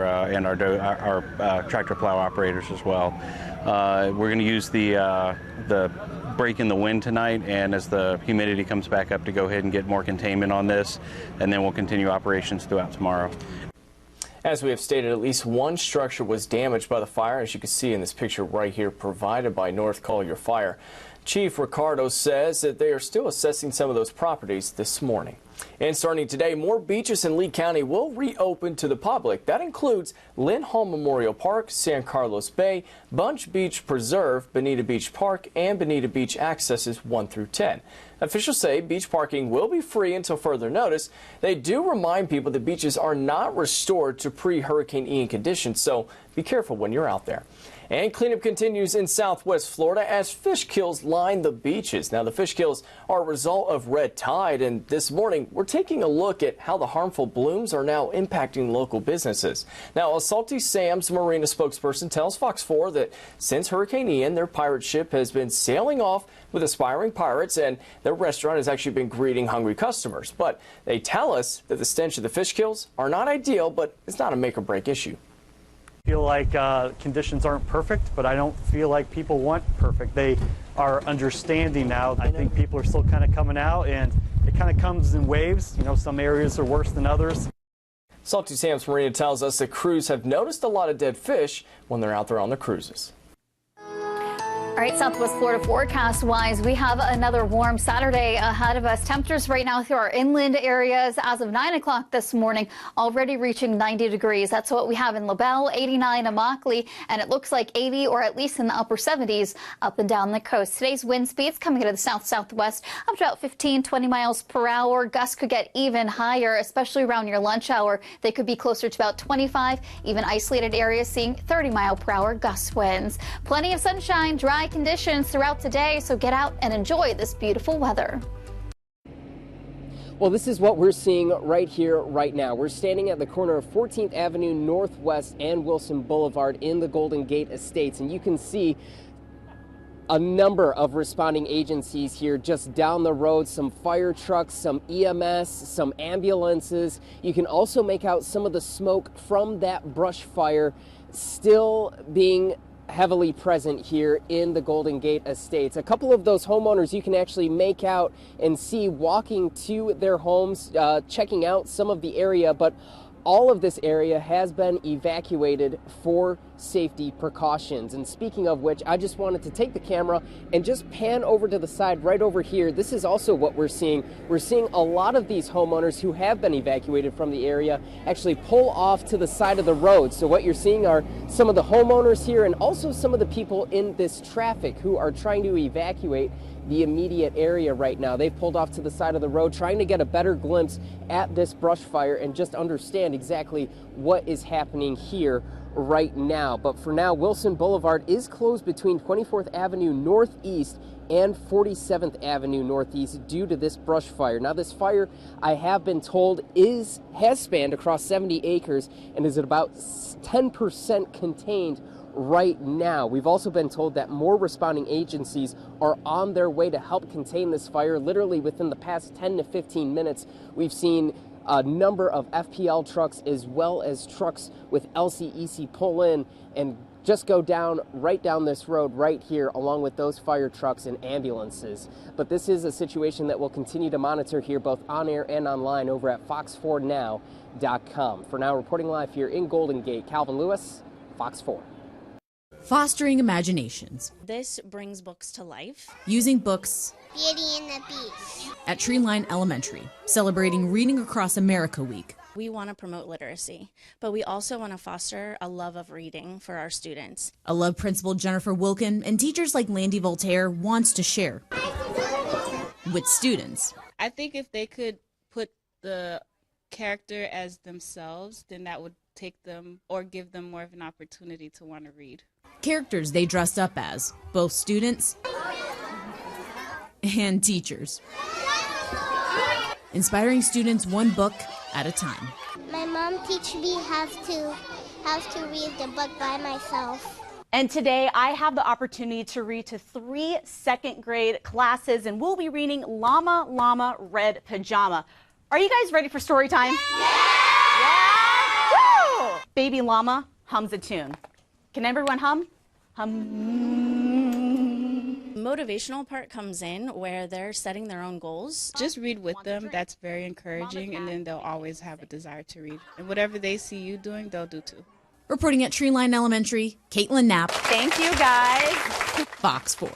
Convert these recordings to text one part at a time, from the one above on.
and our tractor plow operators as well. We're going to use the break in the wind tonight, and as the humidity comes back up, to go ahead and get more containment on this, and then we'll continue operations throughout tomorrow. As we have stated, at least one structure was damaged by the fire, as you can see in this picture right here provided by North Collier Fire. Chief Ricardo says that they are still assessing some of those properties this morning. And starting today, more beaches in Lee County will reopen to the public. That includes Lynn Hall Memorial Park, San Carlos Bay, Bunch Beach Preserve, Bonita Beach Park, and Bonita Beach accesses 1 through 10. Officials say beach parking will be free until further notice. They do remind people that beaches are not restored to pre-Hurricane Ian conditions, so be careful when you're out there. And cleanup continues in Southwest Florida as fish kills line the beaches. Now, the fish kills are a result of red tide, and this morning we're taking a look at how the harmful blooms are now impacting local businesses. Now, a Salty Sam's Marina spokesperson tells Fox 4 that since Hurricane Ian, their pirate ship has been sailing off with aspiring pirates, and their restaurant has actually been greeting hungry customers. But they tell us that the stench of the fish kills are not ideal, but it's not a make-or-break issue. I feel like conditions aren't perfect, but I don't feel like people want perfect. They are understanding now. I think people are still kind of coming out, and it kind of comes in waves. You know, some areas are worse than others. Salty Sam's Marina tells us that crews have noticed a lot of dead fish when they're out there on the cruises. All right, Southwest Florida forecast-wise, we have another warm Saturday ahead of us. Temperatures right now through our inland areas as of 9 o'clock this morning already reaching 90 degrees. That's what we have in LaBelle, 89 in Immokalee, and it looks like 80 or at least in the upper 70s up and down the coast. Today's wind speeds coming into the south-southwest up to about 15, 20 miles per hour. Gusts could get even higher, especially around your lunch hour. They could be closer to about 25, even isolated areas seeing 30-mile-per-hour gust winds. Plenty of sunshine, dry conditions throughout today, so get out and enjoy this beautiful weather. Well, this is what we're seeing right here, right now. We're standing at the corner of 14th Avenue Northwest and Wilson Boulevard in the Golden Gate Estates, and you can see a number of responding agencies here just down the road, some fire trucks, some EMS, some ambulances. You can also make out some of the smoke from that brush fire still being heavily present here in the Golden Gate Estates. A couple of those homeowners you can actually make out and see walking to their homes, checking out some of the area, but all of this area has been evacuated for safety precautions. And speaking of which, I just wanted to take the camera and just pan over to the side right over here. This is also what we're seeing. We're seeing a lot of these homeowners who have been evacuated from the area actually pull off to the side of the road. So what you're seeing are some of the homeowners here and also some of the people in this traffic who are trying to evacuate the immediate area right now. They've pulled off to the side of the road trying to get a better glimpse at this brush fire and just understand exactly what is happening here right now. But for now, Wilson Boulevard is closed between 24th Avenue Northeast and 47th Avenue Northeast due to this brush fire. Now, this fire, I have been told, has spanned across 70 acres and is at about 10% contained right now. We've also been told that more responding agencies are on their way to help contain this fire. Literally within the past 10 to 15 minutes, we've seen a number of FPL trucks as well as trucks with LCEC pull in and just go down right down this road right here along with those fire trucks and ambulances. But this is a situation that we'll continue to monitor here both on air and online over at fox4now.com. For now, reporting live here in Golden Gate, Calvin Lewis, Fox 4. Fostering imaginations. This brings books to life. Using books. Beauty and the Beast. At Treeline Elementary, celebrating Reading Across America Week. We want to promote literacy, but we also want to foster a love of reading for our students. A love Principal Jennifer Wilkin and teachers like Landy Voltaire wants to share with students. I think if they could put the character as themselves, then that would take them or give them more of an opportunity to want to read. Characters they dressed up as, both students and teachers. Inspiring students one book at a time. My mom teach me how to read the book by myself. And today I have the opportunity to read to 3 second grade classes, and we'll be reading Llama Llama Red Pajama. Are you guys ready for story time? Yeah! Woo! baby llama hums a tune. Can everyone hum? Hum. Motivational part comes in where they're setting their own goals. Just read with them. That's very encouraging, and then they'll always have a desire to read. And whatever they see you doing, they'll do too. Reporting at Treeline Elementary, Caitlin Knapp. Thank you, guys. Fox 4.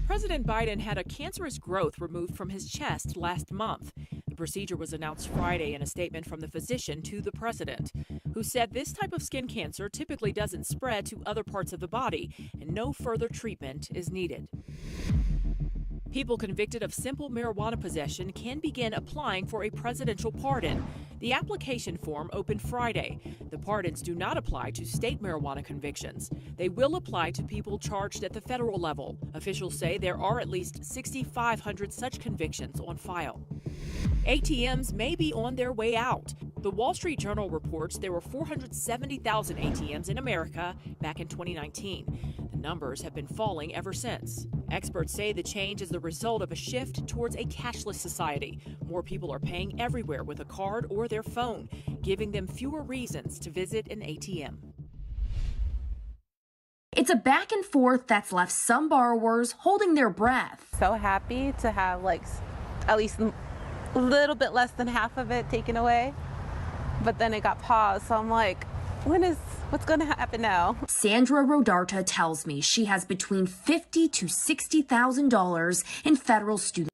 President Biden had a cancerous growth removed from his chest last month. The procedure was announced Friday in a statement from the physician to the president, who said this type of skin cancer typically doesn't spread to other parts of the body and no further treatment is needed. People convicted of simple marijuana possession can begin applying for a presidential pardon. The application form opened Friday. The pardons do not apply to state marijuana convictions. They will apply to people charged at the federal level. Officials say there are at least 6,500 such convictions on file. ATMs may be on their way out. The Wall Street Journal reports there were 470,000 ATMs in America back in 2019. The numbers have been falling ever since. Experts say the change is the result of a shift towards a cashless society. More people are paying everywhere with a card or their phone, giving them fewer reasons to visit an ATM. It's a back and forth that's left some borrowers holding their breath. So happy to have at least a little bit less than half of it taken away, but then it got paused, so I'm like, what's going to happen now? Sandra Rodarta tells me she has between $50,000 to $60,000 in federal student.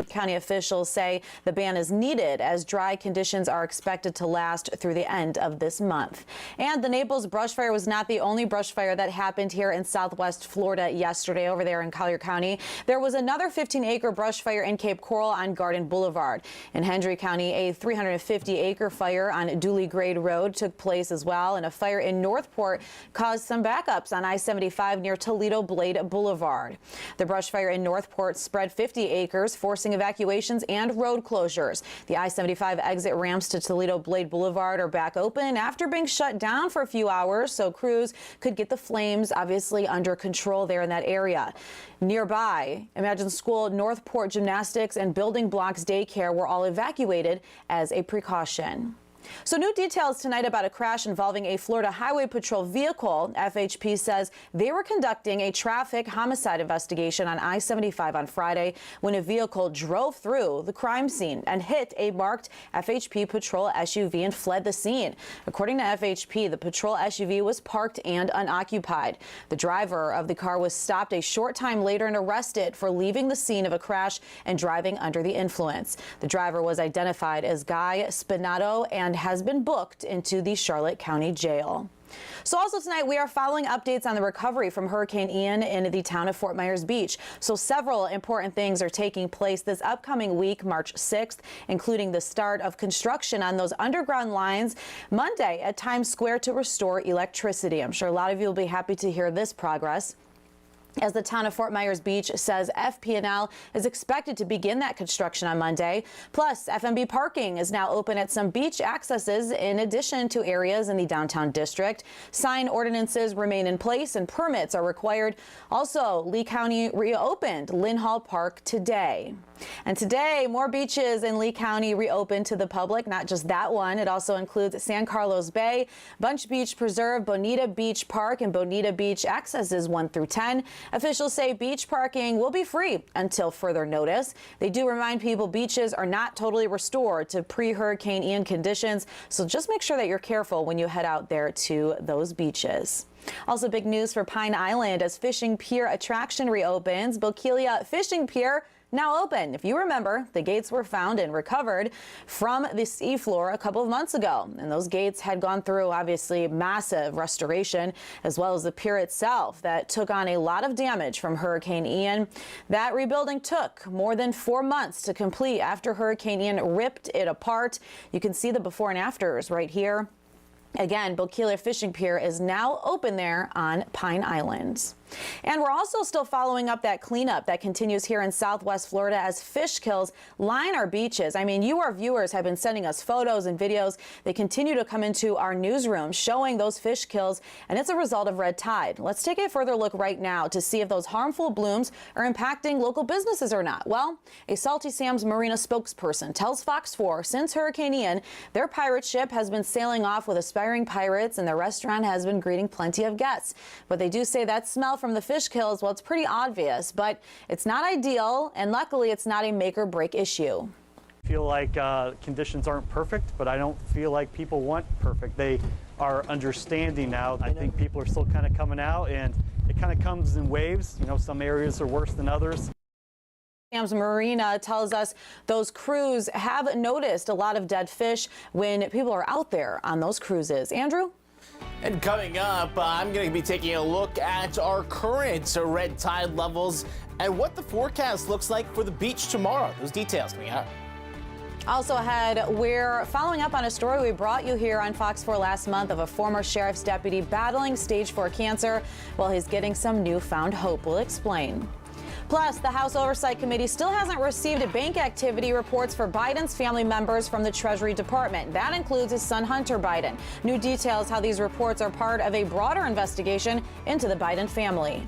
County officials say the ban is needed as dry conditions are expected to last through the end of this month. And the Naples brush fire was not the only brush fire that happened here in Southwest Florida yesterday over there in Collier County. There was another 15-acre brush fire in Cape Coral on Garden Boulevard. In Hendry County, a 350-acre fire on Dooley Grade Road took place as well, and a fire in Northport caused some backups on I-75 near Toledo Blade Boulevard. The brush fire in Northport spread 50 acres, forcing evacuations and road closures. The I-75 exit ramps to Toledo Blade Boulevard are back open after being shut down for a few hours, so crews could get the flames obviously under control there in that area. Nearby, Imagine School, Northport Gymnastics, and Building Blocks Daycare were all evacuated as a precaution. So new details tonight about a crash involving a Florida Highway Patrol vehicle. FHP says they were conducting a traffic homicide investigation on I-75 on Friday when a vehicle drove through the crime scene and hit a marked FHP Patrol SUV and fled the scene. According to FHP, the Patrol SUV was parked and unoccupied. The driver of the car was stopped a short time later and arrested for leaving the scene of a crash and driving under the influence. The driver was identified as Guy Spinato and has been booked into the Charlotte County Jail. So also tonight, we are following updates on the recovery from Hurricane Ian in the town of Fort Myers Beach. So several important things are taking place this upcoming week, March 6th, including the start of construction on those underground lines Monday at Times Square to restore electricity. I'm sure a lot of you will be happy to hear this progress, as the town of Fort Myers Beach says FP&L is expected to begin that construction on Monday. Plus, FMB parking is now open at some beach accesses in addition to areas in the downtown district. Sign ordinances remain in place and permits are required. Also, Lee County reopened Lynn Hall Park today. And today, more beaches in Lee County reopened to the public. Not just that one. It also includes San Carlos Bay, Bunch Beach Preserve, Bonita Beach Park, and Bonita Beach accesses 1 through 10. Officials say beach parking will be free until further notice. They do remind people beaches are not totally restored to pre-Hurricane Ian conditions, so just make sure that you're careful when you head out there to those beaches. Also, big news for Pine Island as Fishing Pier attraction reopens. Bokeelia Fishing Pier now open. If you remember, the gates were found and recovered from the seafloor a couple of months ago, and those gates had gone through obviously massive restoration, as well as the pier itself that took on a lot of damage from Hurricane Ian. That rebuilding took more than 4 months to complete after Hurricane Ian ripped it apart. You can see the before and afters right here. Again, Bokeeler Fishing Pier is now open there on Pine Island. And we're also still following up that cleanup that continues here in Southwest Florida as fish kills line our beaches. I mean, you, our viewers, have been sending us photos and videos. They continue to come into our newsroom showing those fish kills, and it's a result of red tide. Let's take a further look right now to see if those harmful blooms are impacting local businesses or not. Well, a Salty Sam's Marina spokesperson tells Fox 4 since Hurricane Ian, their pirate ship has been sailing off with aspiring pirates, and their restaurant has been greeting plenty of guests. But they do say that smell from the fish kills, well, it's pretty obvious, but it's not ideal, and luckily it's not a make or break issue. I feel like conditions aren't perfect, but I don't feel like people want perfect. They are understanding now. I think people are still kind of coming out, and it kind of comes in waves. You know, some areas are worse than others. Sam's Marina tells us those crews have noticed a lot of dead fish when people are out there on those cruises. Andrew? And coming up, I'm going to be taking a look at our current red tide levels and what the forecast looks like for the beach tomorrow. Those details coming up. Also ahead, we're following up on a story we brought you here on Fox 4 last month of a former sheriff's deputy battling stage 4 cancer while he's getting some newfound hope. We'll explain. Plus, the House Oversight Committee still hasn't received bank activity reports for Biden's family members from the Treasury Department. That includes his son, Hunter Biden. New details how these reports are part of a broader investigation into the Biden family.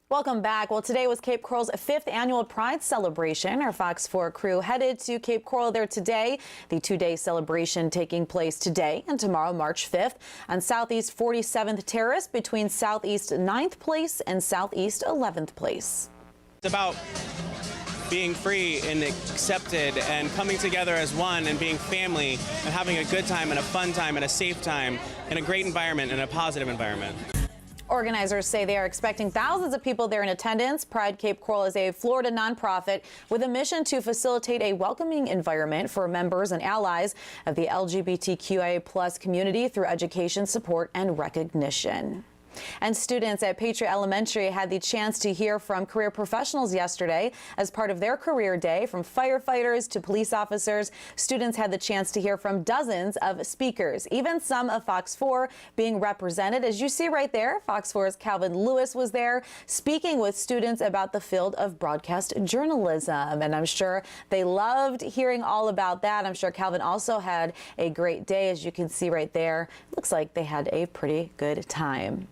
Welcome back. Well, today was Cape Coral's 5th annual Pride celebration. Our Fox 4 crew headed to Cape Coral there today. The two-day celebration taking place today and tomorrow, March 5th, on Southeast 47th Terrace between Southeast 9th Place and Southeast 11th Place. It's about being free and accepted and coming together as one and being family and having a good time and a fun time and a safe time in a great environment and a positive environment. Organizers say they are expecting thousands of people there in attendance. Pride Cape Coral is a Florida nonprofit with a mission to facilitate a welcoming environment for members and allies of the LGBTQIA+ community through education, support, and recognition. And students at Patriot Elementary had the chance to hear from career professionals yesterday as part of their career day. From firefighters to police officers, students had the chance to hear from dozens of speakers, even some of Fox 4 being represented. As you see right there, Fox 4's Calvin Lewis was there speaking with students about the field of broadcast journalism. And I'm sure they loved hearing all about that. I'm sure Calvin also had a great day. As you can see right there, looks like they had a pretty good time.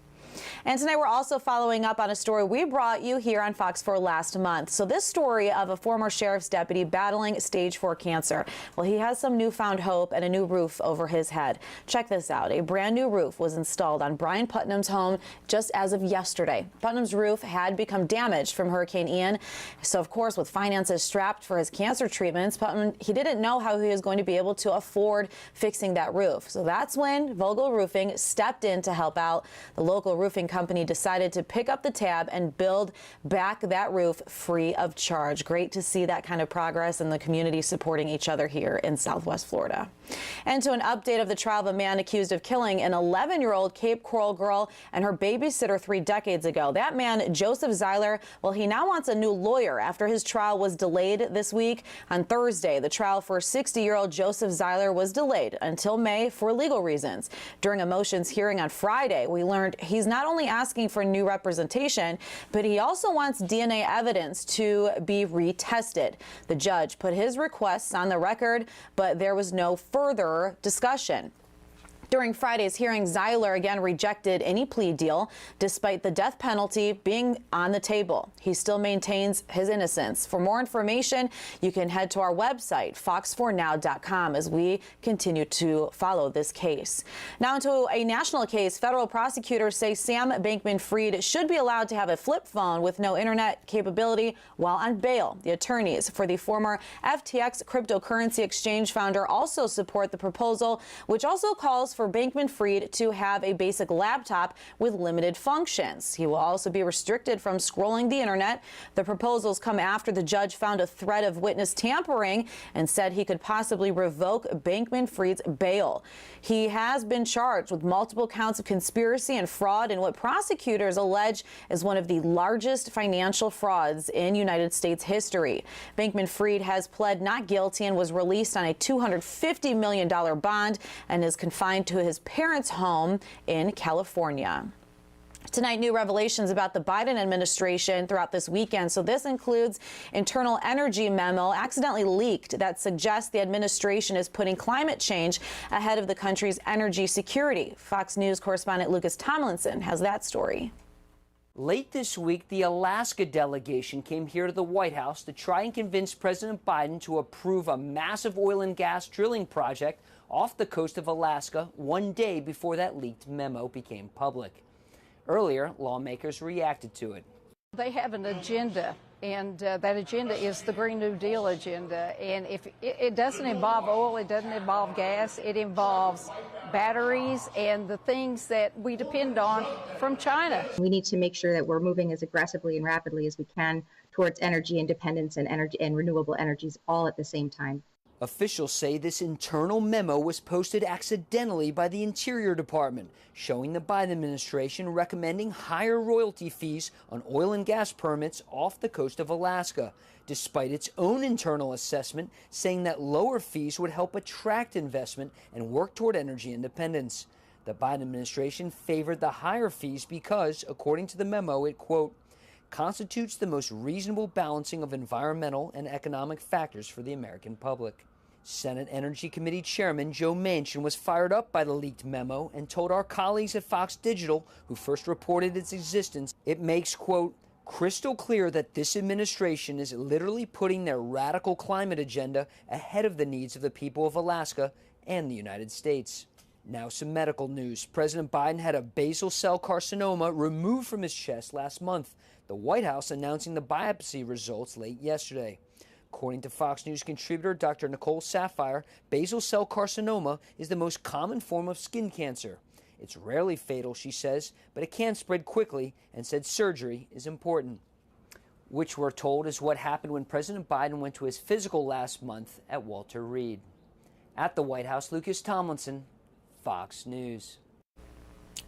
And tonight we're also following up on a story we brought you here on Fox 4 last month. So this story of a former sheriff's deputy battling stage 4 cancer. Well, he has some newfound hope and a new roof over his head. Check this out. A brand new roof was installed on Brian Putnam's home just as of yesterday. Putnam's roof had become damaged from Hurricane Ian. So, of course, with finances strapped for his cancer treatments, Putnam, he didn't know how he was going to be able to afford fixing that roof. So that's when Vogel Roofing stepped in to help out. The local roofing company decided to pick up the tab and build back that roof free of charge. Great to see that kind of progress and the community supporting each other here in Southwest Florida. And to an update of the trial of a man accused of killing an 11-year-old Cape Coral girl and her babysitter 3 decades ago. That man, Joseph Zeiler, well, he now wants a new lawyer after his trial was delayed this week. On Thursday, the trial for 60-year-old Joseph Zeiler was delayed until May for legal reasons. During a motions hearing on Friday, we learned he's not only asking for new representation, but he also wants DNA evidence to be retested. The judge put his requests on the record, but there was no further discussion. During Friday's hearing, Zeiler again rejected any plea deal, despite the death penalty being on the table. He still maintains his innocence. For more information, you can head to our website, fox4now.com, as we continue to follow this case. Now into a national case. Federal prosecutors say Sam Bankman-Fried should be allowed to have a flip phone with no internet capability while on bail. The attorneys for the former FTX cryptocurrency exchange founder also support the proposal, which also calls for Bankman-Fried to have a basic laptop with limited functions. He will also be restricted from scrolling the internet. The proposals come after the judge found a threat of witness tampering and said he could possibly revoke Bankman-Fried's bail. He has been charged with multiple counts of conspiracy and fraud in what prosecutors allege is one of the largest financial frauds in United States history. Bankman-Fried has pled not guilty and was released on a $250 million bond and is confined to his parents' home in California. Tonight, new revelations about the Biden administration throughout this weekend. So this includes internal energy memo accidentally leaked that suggests the administration is putting climate change ahead of the country's energy security. Fox News correspondent Lucas Tomlinson has that story. Late this week, the Alaska delegation came here to the White House to try and convince President Biden to approve a massive oil and gas drilling project off the coast of Alaska 1 day before that leaked memo became public. Earlier, lawmakers reacted to it. They have an agenda, and that agenda is the Green New Deal agenda. And if it doesn't involve oil, it doesn't involve gas, it involves batteries and the things that we depend on from China. We need to make sure that we're moving as aggressively and rapidly as we can towards energy independence and renewable energies all at the same time. Officials say this internal memo was posted accidentally by the Interior Department, showing the Biden administration recommending higher royalty fees on oil and gas permits off the coast of Alaska, despite its own internal assessment saying that lower fees would help attract investment and work toward energy independence. The Biden administration favored the higher fees because, according to the memo, it, quote, constitutes the most reasonable balancing of environmental and economic factors for the American public. Senate Energy Committee Chairman Joe Manchin was fired up by the leaked memo and told our colleagues at Fox Digital, who first reported its existence, it makes, quote, crystal clear that this administration is literally putting their radical climate agenda ahead of the needs of the people of Alaska and the United States. Now some medical news. President Biden had a basal cell carcinoma removed from his chest last month, the White House announcing the biopsy results late yesterday. According to Fox News contributor Dr. Nicole Saphier, basal cell carcinoma is the most common form of skin cancer. It's rarely fatal, she says, but it can spread quickly, and said surgery is important. Which we're told is what happened when President Biden went to his physical last month at Walter Reed. At the White House, Lucas Tomlinson, Fox News.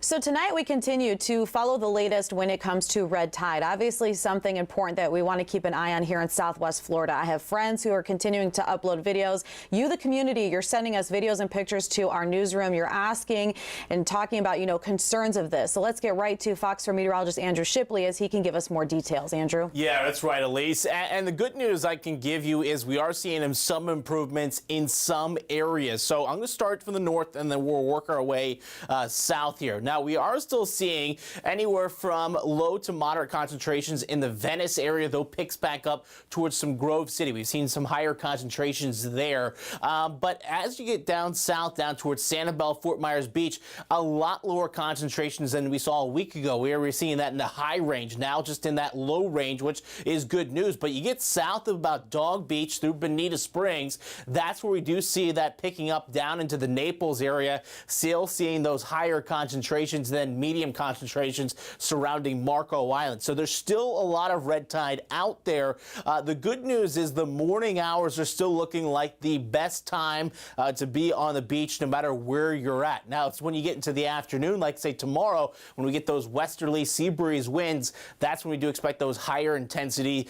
So tonight we continue to follow the latest when it comes to red tide. Obviously something important that we want to keep an eye on here in Southwest Florida. I have friends who are continuing to upload videos. You, the community, you're sending us videos and pictures to our newsroom. You're asking and talking about, concerns of this. So let's get right to Fox 4 meteorologist Andrew Shipley as he can give us more details. Andrew? Yeah, that's right, Elise. And the good news I can give you is we are seeing some improvements in some areas. So I'm going to start from the north and then we'll work our way south here. Now, we are still seeing anywhere from low to moderate concentrations in the Venice area, though picks back up towards some Grove City. We've seen some higher concentrations there. But as you get down south, down towards Sanibel, Fort Myers Beach, a lot lower concentrations than we saw a week ago. We were seeing that in the high range, now just in that low range, which is good news. But you get south of about Dog Beach through Bonita Springs, that's where we do see that picking up down into the Naples area, still seeing those higher concentrations than medium concentrations surrounding Marco Island. So there's still a lot of red tide out there. The good news is the morning hours are still looking like the best time to be on the beach no matter where you're at. Now, it's when you get into the afternoon, like say tomorrow, when we get those westerly sea breeze winds, that's when we do expect those higher intensity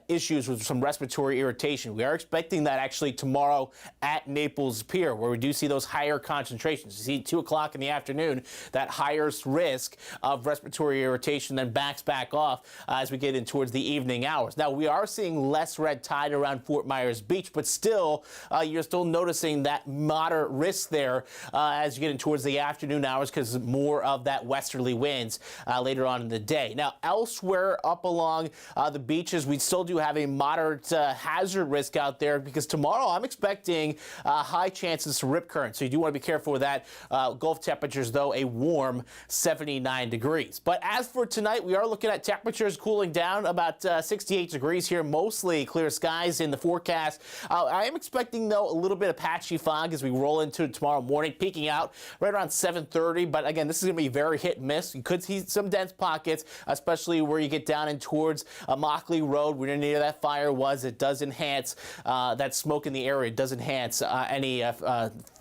issues with some respiratory irritation. We are expecting that actually tomorrow at Naples Pier, where we do see those higher concentrations. You see 2 o'clock in the afternoon, that higher risk of respiratory irritation then backs back off as we get in towards the evening hours. Now, we are seeing less red tide around Fort Myers Beach, but still, you're still noticing that moderate risk there as you get in towards the afternoon hours because more of that westerly winds later on in the day. Now, elsewhere up along the beaches, we still do have a moderate hazard risk out there because tomorrow I'm expecting high chances to rip current. So you do want to be careful with that. Gulf temperatures, though, a warm 79 degrees. But as for tonight, we are looking at temperatures cooling down about 68 degrees here, mostly clear skies in the forecast. I am expecting, though, a little bit of patchy fog as we roll into tomorrow morning, peaking out right around 7:30. But again, this is going to be very hit and miss. You could see some dense pockets, especially where you get down in towards Mockley Road, where near that fire was. It does enhance that smoke in the area. It does enhance any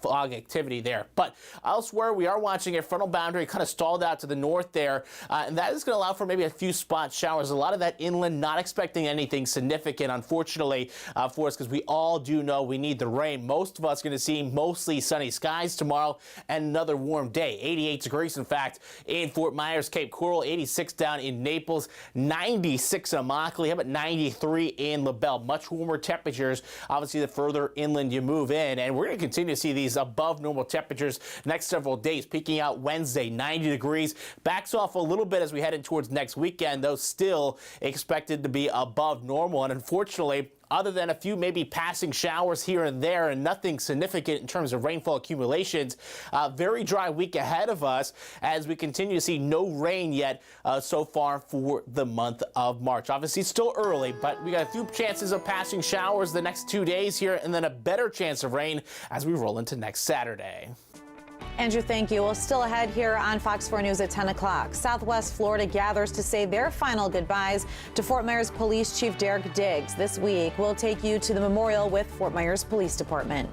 fog activity there. But elsewhere, we are watching a frontal boundary kind of stalled out to the north there, and that is going to allow for maybe a few spot showers. A lot of that inland, not expecting anything significant, unfortunately, for us, because we all do know we need the rain. Most of us are going to see mostly sunny skies tomorrow and another warm day. 88 degrees, in fact, in Fort Myers, Cape Coral, 86 down in Naples, 96 in Immokalee, how about 93 in LaBelle? Much warmer temperatures, obviously, the further inland you move in, and we're going to continue to see these above normal temperatures next several days, peaking out Wednesday, 90 degrees. Backs off a little bit as we head in towards next weekend, though still expected to be above normal. And unfortunately, other than a few maybe passing showers here and there and nothing significant in terms of rainfall accumulations, very dry week ahead of us as we continue to see no rain yet so far for the month of March. Obviously, it's still early, but we got a few chances of passing showers the next 2 days here and then a better chance of rain as we roll into next Saturday. Andrew, thank you. Well, still ahead here on Fox 4 News at 10 o'clock. Southwest Florida gathers to say their final goodbyes to Fort Myers Police Chief Derek Diggs. This week, we'll take you to the memorial with Fort Myers Police Department.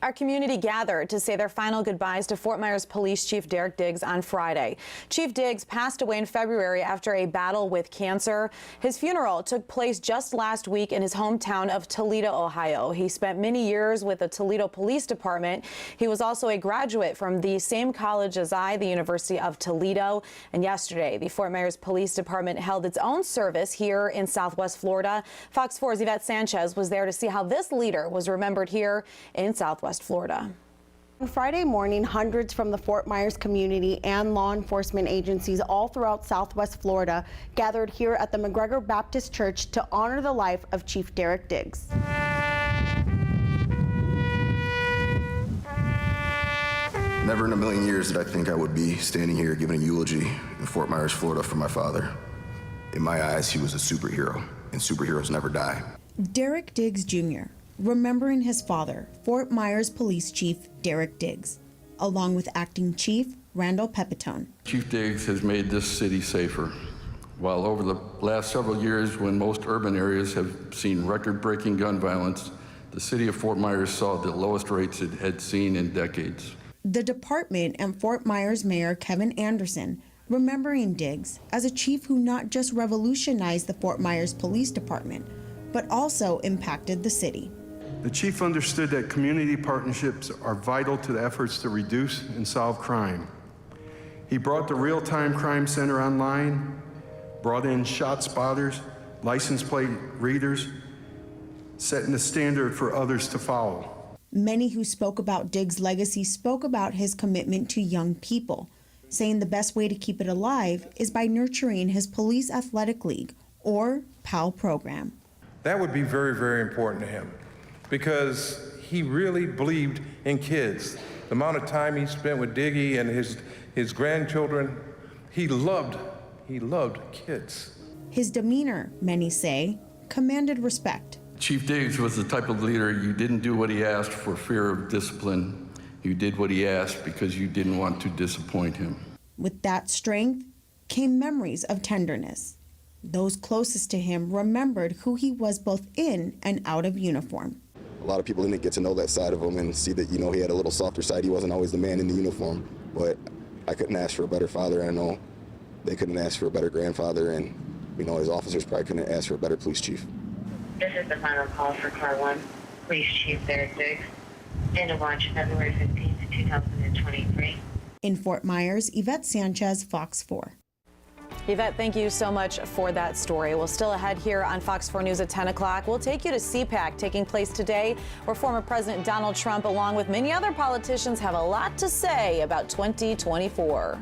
Our community gathered to say their final goodbyes to Fort Myers Police Chief Derek Diggs on Friday. Chief Diggs passed away in February after a battle with cancer. His funeral took place just last week in his hometown of Toledo, Ohio. He spent many years with the Toledo Police Department. He was also a graduate from the same college as I, the University of Toledo. And yesterday, the Fort Myers Police Department held its own service here in Southwest Florida. Fox 4's Yvette Sanchez was there to see how this leader was remembered here in Southwest Florida. On Friday morning, hundreds from the Fort Myers community and law enforcement agencies all throughout Southwest Florida gathered here at the McGregor Baptist Church to honor the life of Chief Derek Diggs. Never in a million years did I think I would be standing here giving a eulogy in Fort Myers, Florida for my father. In my eyes, he was a superhero, and superheroes never die. Derek Diggs Jr., remembering his father, Fort Myers Police Chief Derek Diggs, along with Acting Chief Randall Pepitone. Chief Diggs has made this city safer. While over the last several years, when most urban areas have seen record-breaking gun violence, the city of Fort Myers saw the lowest rates it had seen in decades. The department and Fort Myers Mayor Kevin Anderson remembering Diggs as a chief who not just revolutionized the Fort Myers Police Department, but also impacted the city. The chief understood that community partnerships are vital to the efforts to reduce and solve crime. He brought the real-time crime center online, brought in shot spotters, license plate readers, setting the standard for others to follow. Many who spoke about Diggs' legacy spoke about his commitment to young people, saying the best way to keep it alive is by nurturing his Police Athletic League, or PAL program. That would be very, very important to him, because he really believed in kids. The amount of time he spent with Diggy and his grandchildren, he loved kids. His demeanor, many say, commanded respect. Chief Diggs was the type of leader you didn't do what he asked for fear of discipline. You did what he asked because you didn't want to disappoint him. With that strength came memories of tenderness. Those closest to him remembered who he was both in and out of uniform. A lot of people didn't get to know that side of him and see that, he had a little softer side. He wasn't always the man in the uniform, but I couldn't ask for a better father. I know they couldn't ask for a better grandfather, and his officers probably couldn't ask for a better police chief. This is the final call for Car 1, Police Chief Derek Diggs, end of watch February 15th, 2023. In Fort Myers, Yvette Sanchez, Fox 4. Yvette, thank you so much for that story. Well, still ahead here on Fox 4 News at 10 o'clock, we'll take you to CPAC taking place today, where former President Donald Trump, along with many other politicians, have a lot to say about 2024.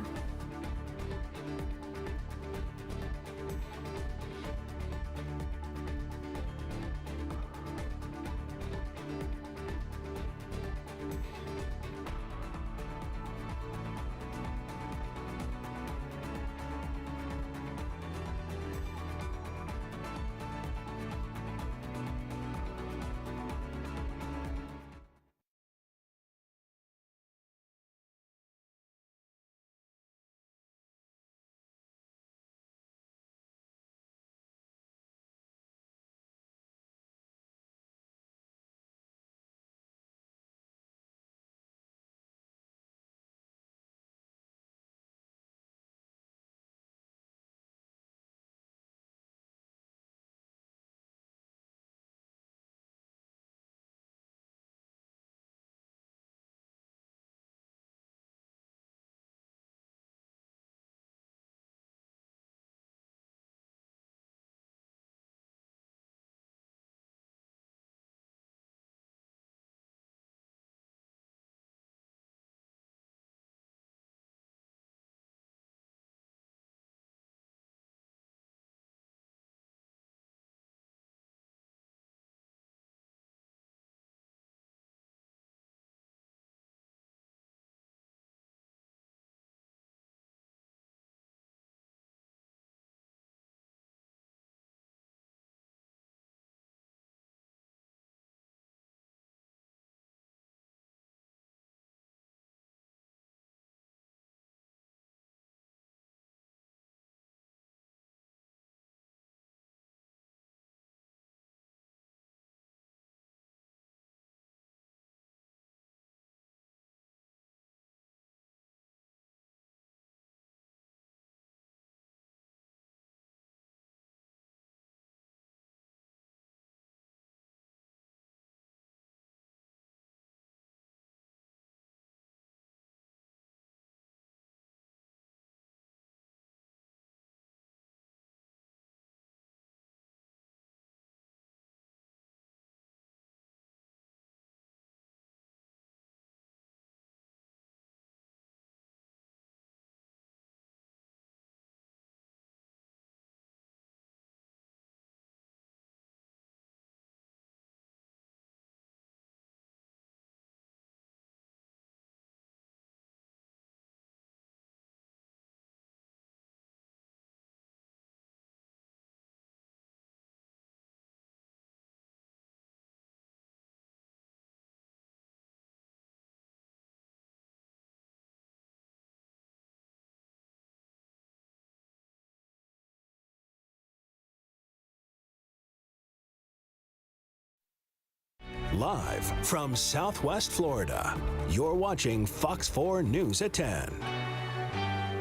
Live from Southwest Florida, you're watching Fox 4 News at 10.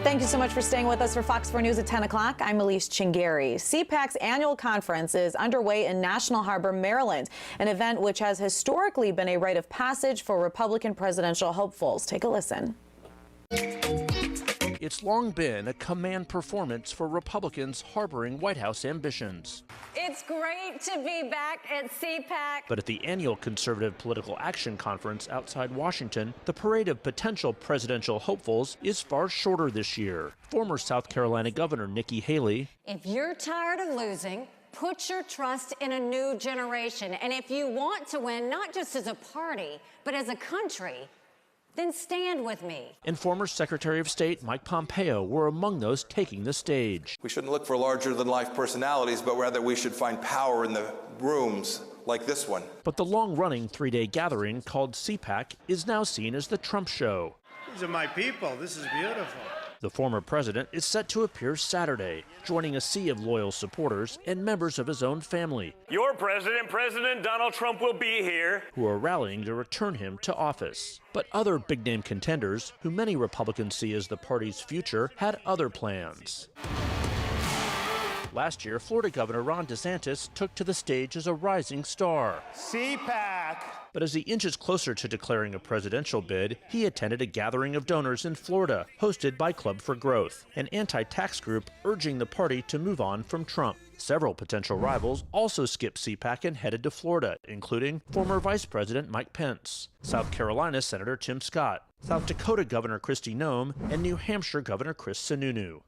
Thank you so much for staying with us for Fox 4 News at 10 o'clock. I'm Elise Chingari. CPAC's annual conference is underway in National Harbor, Maryland, an event which has historically been a rite of passage for Republican presidential hopefuls. Take a listen. It's long been a command performance for Republicans harboring White House ambitions. It's great to be back at CPAC. But at the annual Conservative Political Action Conference outside Washington, the parade of potential presidential hopefuls is far shorter this year. Former South Carolina Governor Nikki Haley. If you're tired of losing, put your trust in a new generation. And if you want to win, not just as a party, but as a country, then stand with me. And former Secretary of State Mike Pompeo were among those taking the stage. We shouldn't look for larger-than-life personalities, but rather we should find power in the rooms like this one. But the long-running three-day gathering called CPAC is now seen as the Trump show. These are my people. This is beautiful. The former president is set to appear Saturday, joining a sea of loyal supporters and members of his own family. Your president, President Donald Trump, will be here, who are rallying to return him to office. But other big-name contenders, who many Republicans see as the party's future, had other plans. Last year, Florida Governor Ron DeSantis took to the stage as a rising star. CPAC. But as he inches closer to declaring a presidential bid, he attended a gathering of donors in Florida, hosted by Club for Growth, an anti-tax group urging the party to move on from Trump. Several potential rivals also skipped CPAC and headed to Florida, including former Vice President Mike Pence, South Carolina Senator Tim Scott, South Dakota Governor Kristi Noem, and New Hampshire Governor Chris Sununu.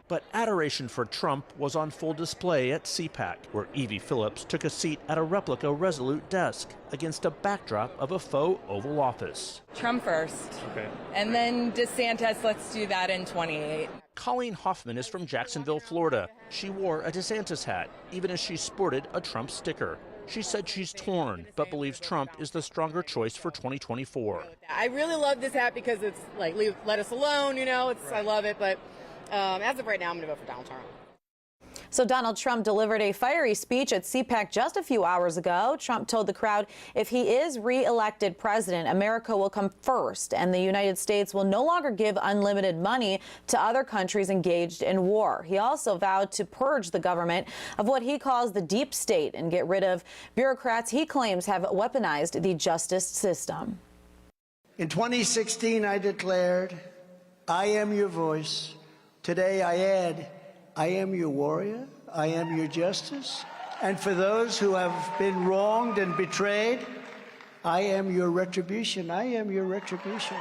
But adoration for Trump was on full display at CPAC, where Evie Phillips took a seat at a replica Resolute desk against a backdrop of a faux Oval Office. Trump first. Okay. And then DeSantis, let's do that in 28. Colleen Hoffman is from Jacksonville, Florida. She wore a DeSantis hat, even as she sported a Trump sticker. She said she's torn, but believes Trump is the stronger choice for 2024. I really love this hat because it's like, let us alone, you know, I love it, but as of right now, I'm going to vote for Donald Trump. So Donald Trump delivered a fiery speech at CPAC just a few hours ago. Trump told the crowd if he is re-elected president, America will come first, and the United States will no longer give unlimited money to other countries engaged in war. He also vowed to purge the government of what he calls the deep state and get rid of bureaucrats he claims have weaponized the justice system. In 2016, I declared, I am your voice. Today I add, I am your warrior, I am your justice, and for those who have been wronged and betrayed, I am your retribution, I am your retribution.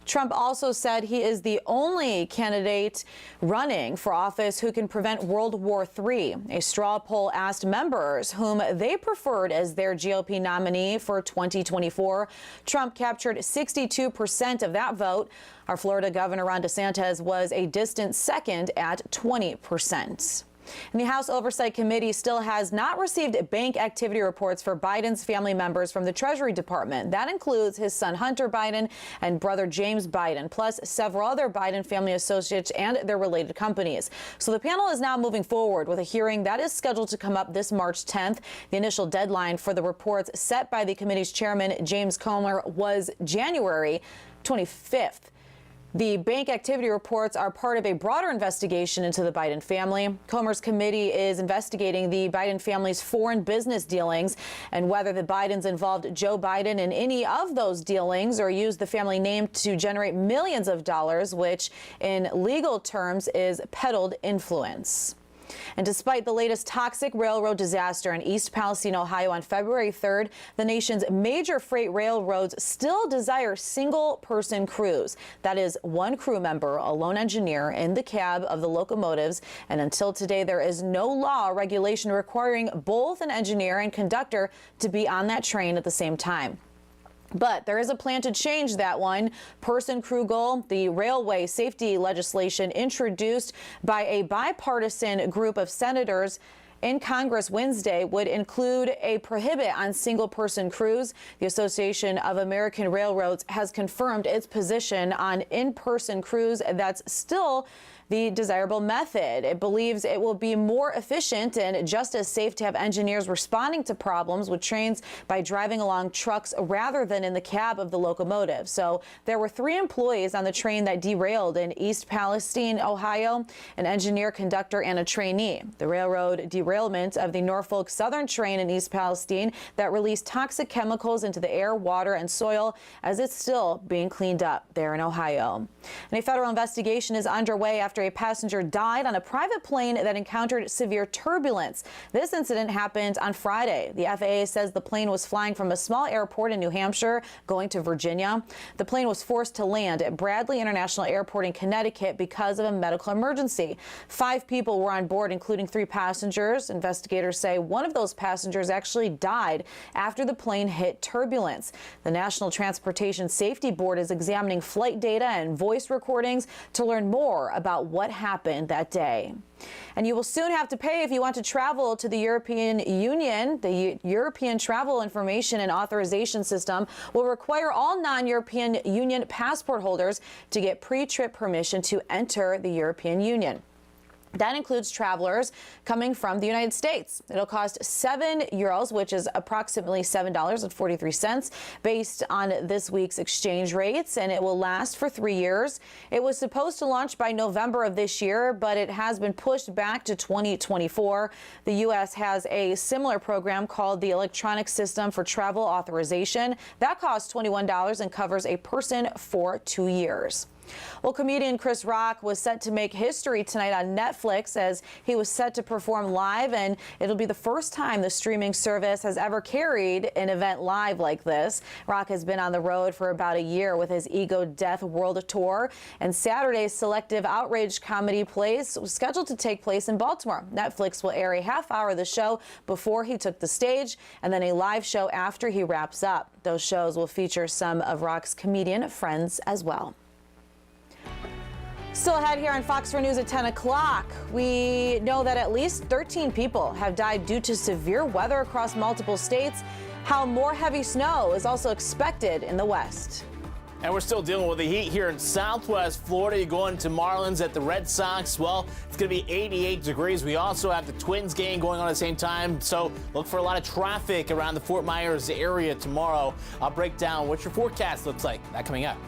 Trump also said he is the only candidate running for office who can prevent World War III. A straw poll asked members whom they preferred as their GOP nominee for 2024. Trump captured 62% of that vote. Our Florida Governor Ron DeSantis was a distant second at 20%. And the House Oversight Committee still has not received bank activity reports for Biden's family members from the Treasury Department. That includes his son Hunter Biden and brother James Biden, plus several other Biden family associates and their related companies. So the panel is now moving forward with a hearing that is scheduled to come up this March 10th. The initial deadline for the reports set by the committee's chairman, James Comer, was January 25th. The bank activity reports are part of a broader investigation into the Biden family. Comer's committee is investigating the Biden family's foreign business dealings and whether the Bidens involved Joe Biden in any of those dealings or used the family name to generate millions of dollars, which in legal terms is peddled influence. And despite the latest toxic railroad disaster in East Palestine, Ohio on February 3rd, the nation's major freight railroads still desire single-person crews. That is one crew member, a lone engineer, in the cab of the locomotives. And until today, there is no law or regulation requiring both an engineer and conductor to be on that train at the same time. But there is a plan to change that one-person crew goal. The railway safety legislation introduced by a bipartisan group of senators in Congress Wednesday would include a prohibit on single-person crews. The Association of American Railroads has confirmed its position on in-person crews that's still the desirable method. It believes it will be more efficient and just as safe to have engineers responding to problems with trains by driving along trucks rather than in the cab of the locomotive. So there were 3 employees on the train that derailed in East Palestine, Ohio, an engineer, conductor, and a trainee. The railroad derailment of the Norfolk Southern train in East Palestine that released toxic chemicals into the air, water, and soil as it's still being cleaned up there in Ohio. And a federal investigation is underway after a passenger died on a private plane that encountered severe turbulence. This incident happened on Friday. The FAA says the plane was flying from a small airport in New Hampshire going to Virginia. The plane was forced to land at Bradley International Airport in Connecticut because of a medical emergency. 5 people were on board, including 3 passengers. Investigators say one of those passengers actually died after the plane hit turbulence. The National Transportation Safety Board is examining flight data and voice recordings to learn more about what happened that day. And you will soon have to pay if you want to travel to the European Union. The European Travel Information and Authorization System will require all non-European Union passport holders to get pre-trip permission to enter the European Union. That includes travelers coming from the United States. It'll cost €7, which is approximately $7.43, based on this week's exchange rates, and it will last for 3 years. It was supposed to launch by November of this year, but it has been pushed back to 2024. The U.S. has a similar program called the Electronic System for Travel Authorization. That costs $21 and covers a person for 2 years. Well, comedian Chris Rock was set to make history tonight on Netflix as he was set to perform live, and it'll be the first time the streaming service has ever carried an event live like this. Rock has been on the road for about a year with his Ego Death World Tour, and Saturday's selective outrage comedy plays was scheduled to take place in Baltimore. Netflix will air a half hour of the show before he took the stage, and then a live show after he wraps up. Those shows will feature some of Rock's comedian friends as well. Still ahead here on Fox 4 News at 10 o'clock, we know that at least 13 people have died due to severe weather across multiple states, how more heavy snow is also expected in the West. And we're still dealing with the heat here in Southwest Florida. You go into Marlins at the Red Sox. Well, it's going to be 88 degrees. We also have the Twins game going on at the same time. So look for a lot of traffic around the Fort Myers area tomorrow. I'll break down what your forecast looks like. That coming up.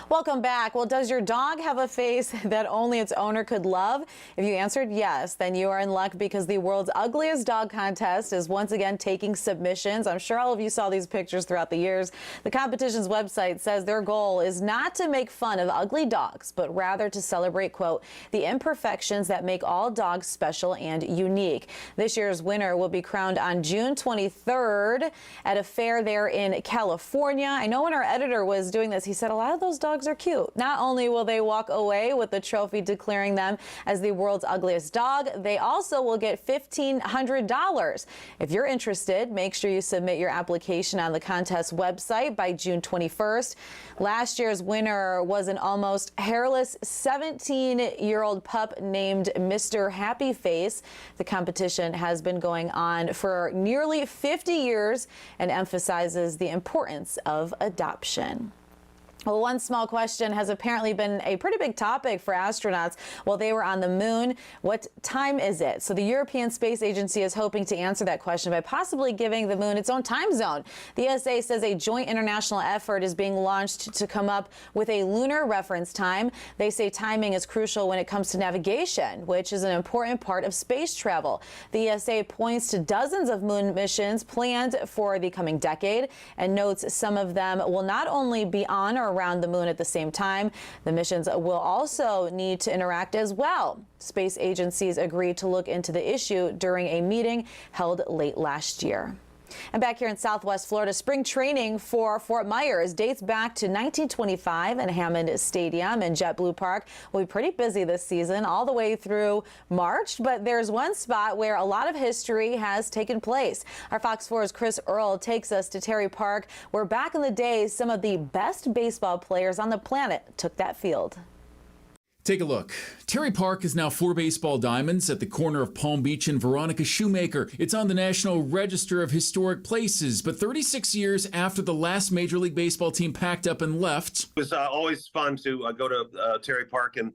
Welcome back. Well, does your dog have a face that only its owner could love? If you answered yes, then you are in luck because the world's ugliest dog contest is once again taking submissions. I'm sure all of you saw these pictures throughout the years. The competition's website says their goal is not to make fun of ugly dogs, but rather to celebrate, quote, the imperfections that make all dogs special and unique. This year's winner will be crowned on June 23rd at a fair there in California. I know when our editor was doing this, he said a lot of those dogs are cute. Not only will they walk away with the trophy declaring them as the world's ugliest dog, they also will get $1,500. If you're interested, make sure you submit your application on the contest website by June 21st. Last year's winner was an almost hairless 17-year-old pup named Mr. Happy Face. The competition has been going on for nearly 50 years and emphasizes the importance of adoption. Well, one small question has apparently been a pretty big topic for astronauts while they were on the moon. What time is it? So the European Space Agency is hoping to answer that question by possibly giving the moon its own time zone. The ESA says a joint international effort is being launched to come up with a lunar reference time. They say timing is crucial when it comes to navigation, which is an important part of space travel. The ESA points to dozens of moon missions planned for the coming decade and notes some of them will not only be on or around the moon at the same time. The missions will also need to interact as well. Space agencies agreed to look into the issue during a meeting held late last year. And back here in Southwest Florida, spring training for Fort Myers dates back to 1925 in Hammond Stadium and JetBlue Park. Will be pretty busy this season all the way through March, but there's one spot where a lot of history has taken place. Our Fox 4's Chris Earl takes us to Terry Park, where back in the day, some of the best baseball players on the planet took that field. Take a look. Terry Park is now 4 baseball diamonds at the corner of Palm Beach and Veronica Shoemaker. It's on the National Register of Historic Places, but 36 years after the last Major League Baseball team packed up and left. It was always fun to go to Terry Park and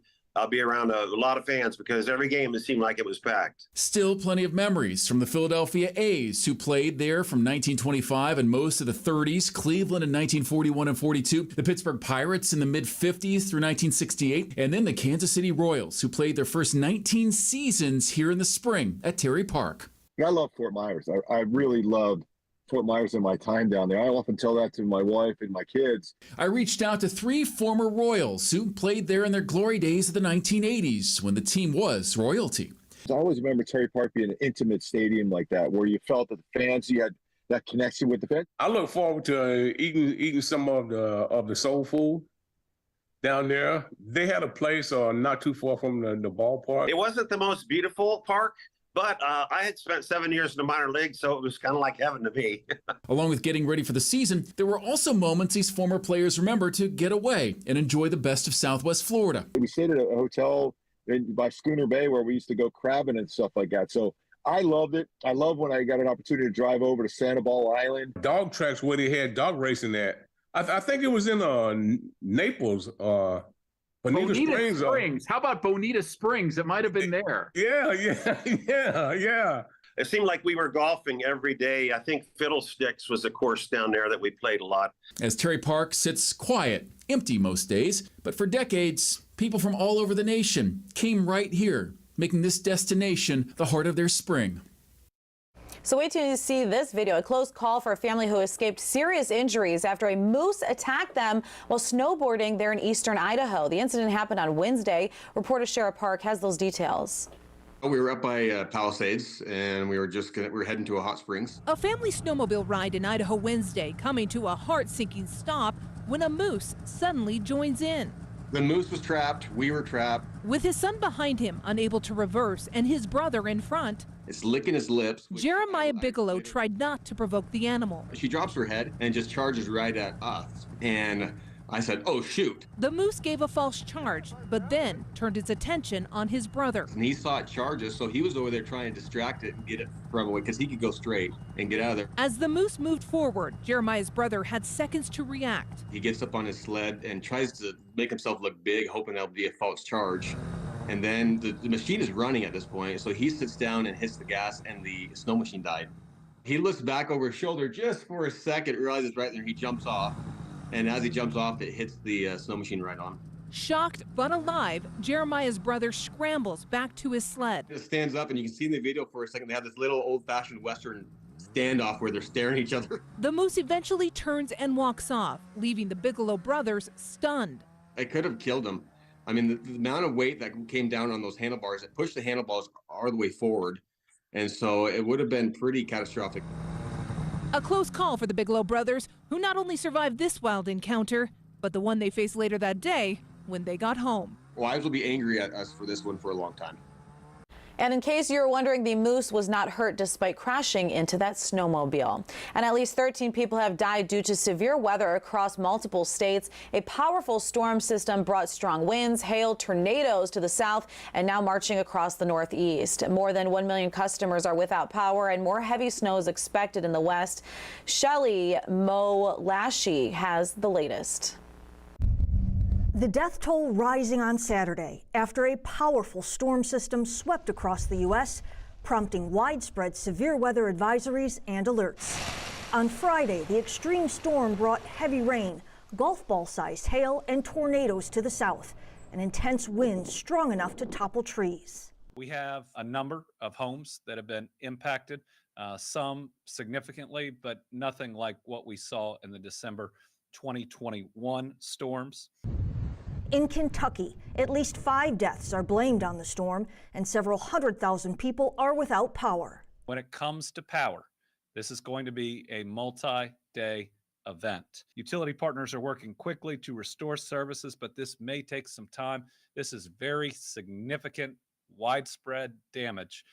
be around a lot of fans because every game it seemed like it was packed. Still plenty of memories from the Philadelphia A's, who played there from 1925 and most of the 30s, Cleveland in 1941 and 42, the Pittsburgh Pirates in the mid-50s through 1968, and then the Kansas City Royals, who played their first 19 seasons here in the spring at Terry Park. I love Fort Myers. I really loved Fort Myers in my time down there. I often tell that to my wife and my kids. I reached out to 3 former Royals who played there in their glory days of the 1980s when the team was royalty. I always remember Terry Park being an intimate stadium like that, where you felt that the fans, you had that connection with the fans. I look forward to eating some of the soul food down there. They had a place not too far from the ballpark. It wasn't the most beautiful park, but I had spent 7 years in the minor league, so it was kind of like heaven to me. Along with getting ready for the season, there were also moments these former players remember to get away and enjoy the best of Southwest Florida. We stayed at a hotel by Schooner Bay where we used to go crabbing and stuff like that. So I loved it. I love when I got an opportunity to drive over to Sanibel Island. Dog tracks where they had dog racing at. I think it was in Naples. Bonita Springs. How about Bonita Springs? It might have been there. Yeah. It seemed like we were golfing every day. I think Fiddlesticks was a course down there that we played a lot. As Terry Park sits quiet, empty most days, but for decades, people from all over the nation came right here, making this destination the heart of their spring. So wait till you see this video. A close call for a family who escaped serious injuries after a moose attacked them while snowboarding there in eastern Idaho. The incident happened on Wednesday. Reporter Shara Park has those details. We were up by Palisades, and we were heading to a hot springs. A family snowmobile ride in Idaho Wednesday coming to a heart-sinking stop when a moose suddenly joins in. The moose was trapped. We were trapped. With his son behind him, unable to reverse, and his brother in front. It's licking his lips. Jeremiah Bigelow tried not to provoke the animal. She drops her head and just charges right at us. And I said, oh, shoot. The moose gave a false charge, but then turned its attention on his brother. And he saw it charges, so he was over there trying to distract it and get it from away because he could go straight and get out of there. As the moose moved forward, Jeremiah's brother had seconds to react. He gets up on his sled and tries to make himself look big, hoping that'll be a false charge. And then the machine is running at this point, so he sits down and hits the gas, and the snow machine died. He looks back over his shoulder just for a second, realizes right there, he jumps off. And as he jumps off, it hits the snow machine right on. Shocked but alive, Jeremiah's brother scrambles back to his sled. It stands up, and you can see in the video for a second, they have this little old-fashioned Western standoff where they're staring at each other. The moose eventually turns and walks off, leaving the Bigelow brothers stunned. It could have killed him. I mean, the amount of weight that came down on those handlebars, it pushed the handlebars all the way forward. And so it would have been pretty catastrophic. A close call for the Bigelow brothers, who not only survived this wild encounter, but the one they faced later that day when they got home. Wives will be angry at us for this one for a long time. And in case you're wondering, the moose was not hurt despite crashing into that snowmobile. And at least 13 people have died due to severe weather across multiple states. A powerful storm system brought strong winds, hail, tornadoes to the south, and now marching across the northeast. More than 1 million customers are without power, and more heavy snow is expected in the west. Shelley Mo-Lashy has the latest. The death toll rising on Saturday after a powerful storm system swept across the U.S., prompting widespread severe weather advisories and alerts. On Friday, the extreme storm brought heavy rain, golf ball-sized hail, and tornadoes to the south, and intense winds strong enough to topple trees. We have a number of homes that have been impacted, some significantly, but nothing like what we saw in the December 2021 storms. In Kentucky, at least 5 deaths are blamed on the storm, and several 100,000 people are without power. When it comes to power, this is going to be a multi-day event. Utility partners are working quickly to restore services, but this may take some time. This is very significant, widespread damage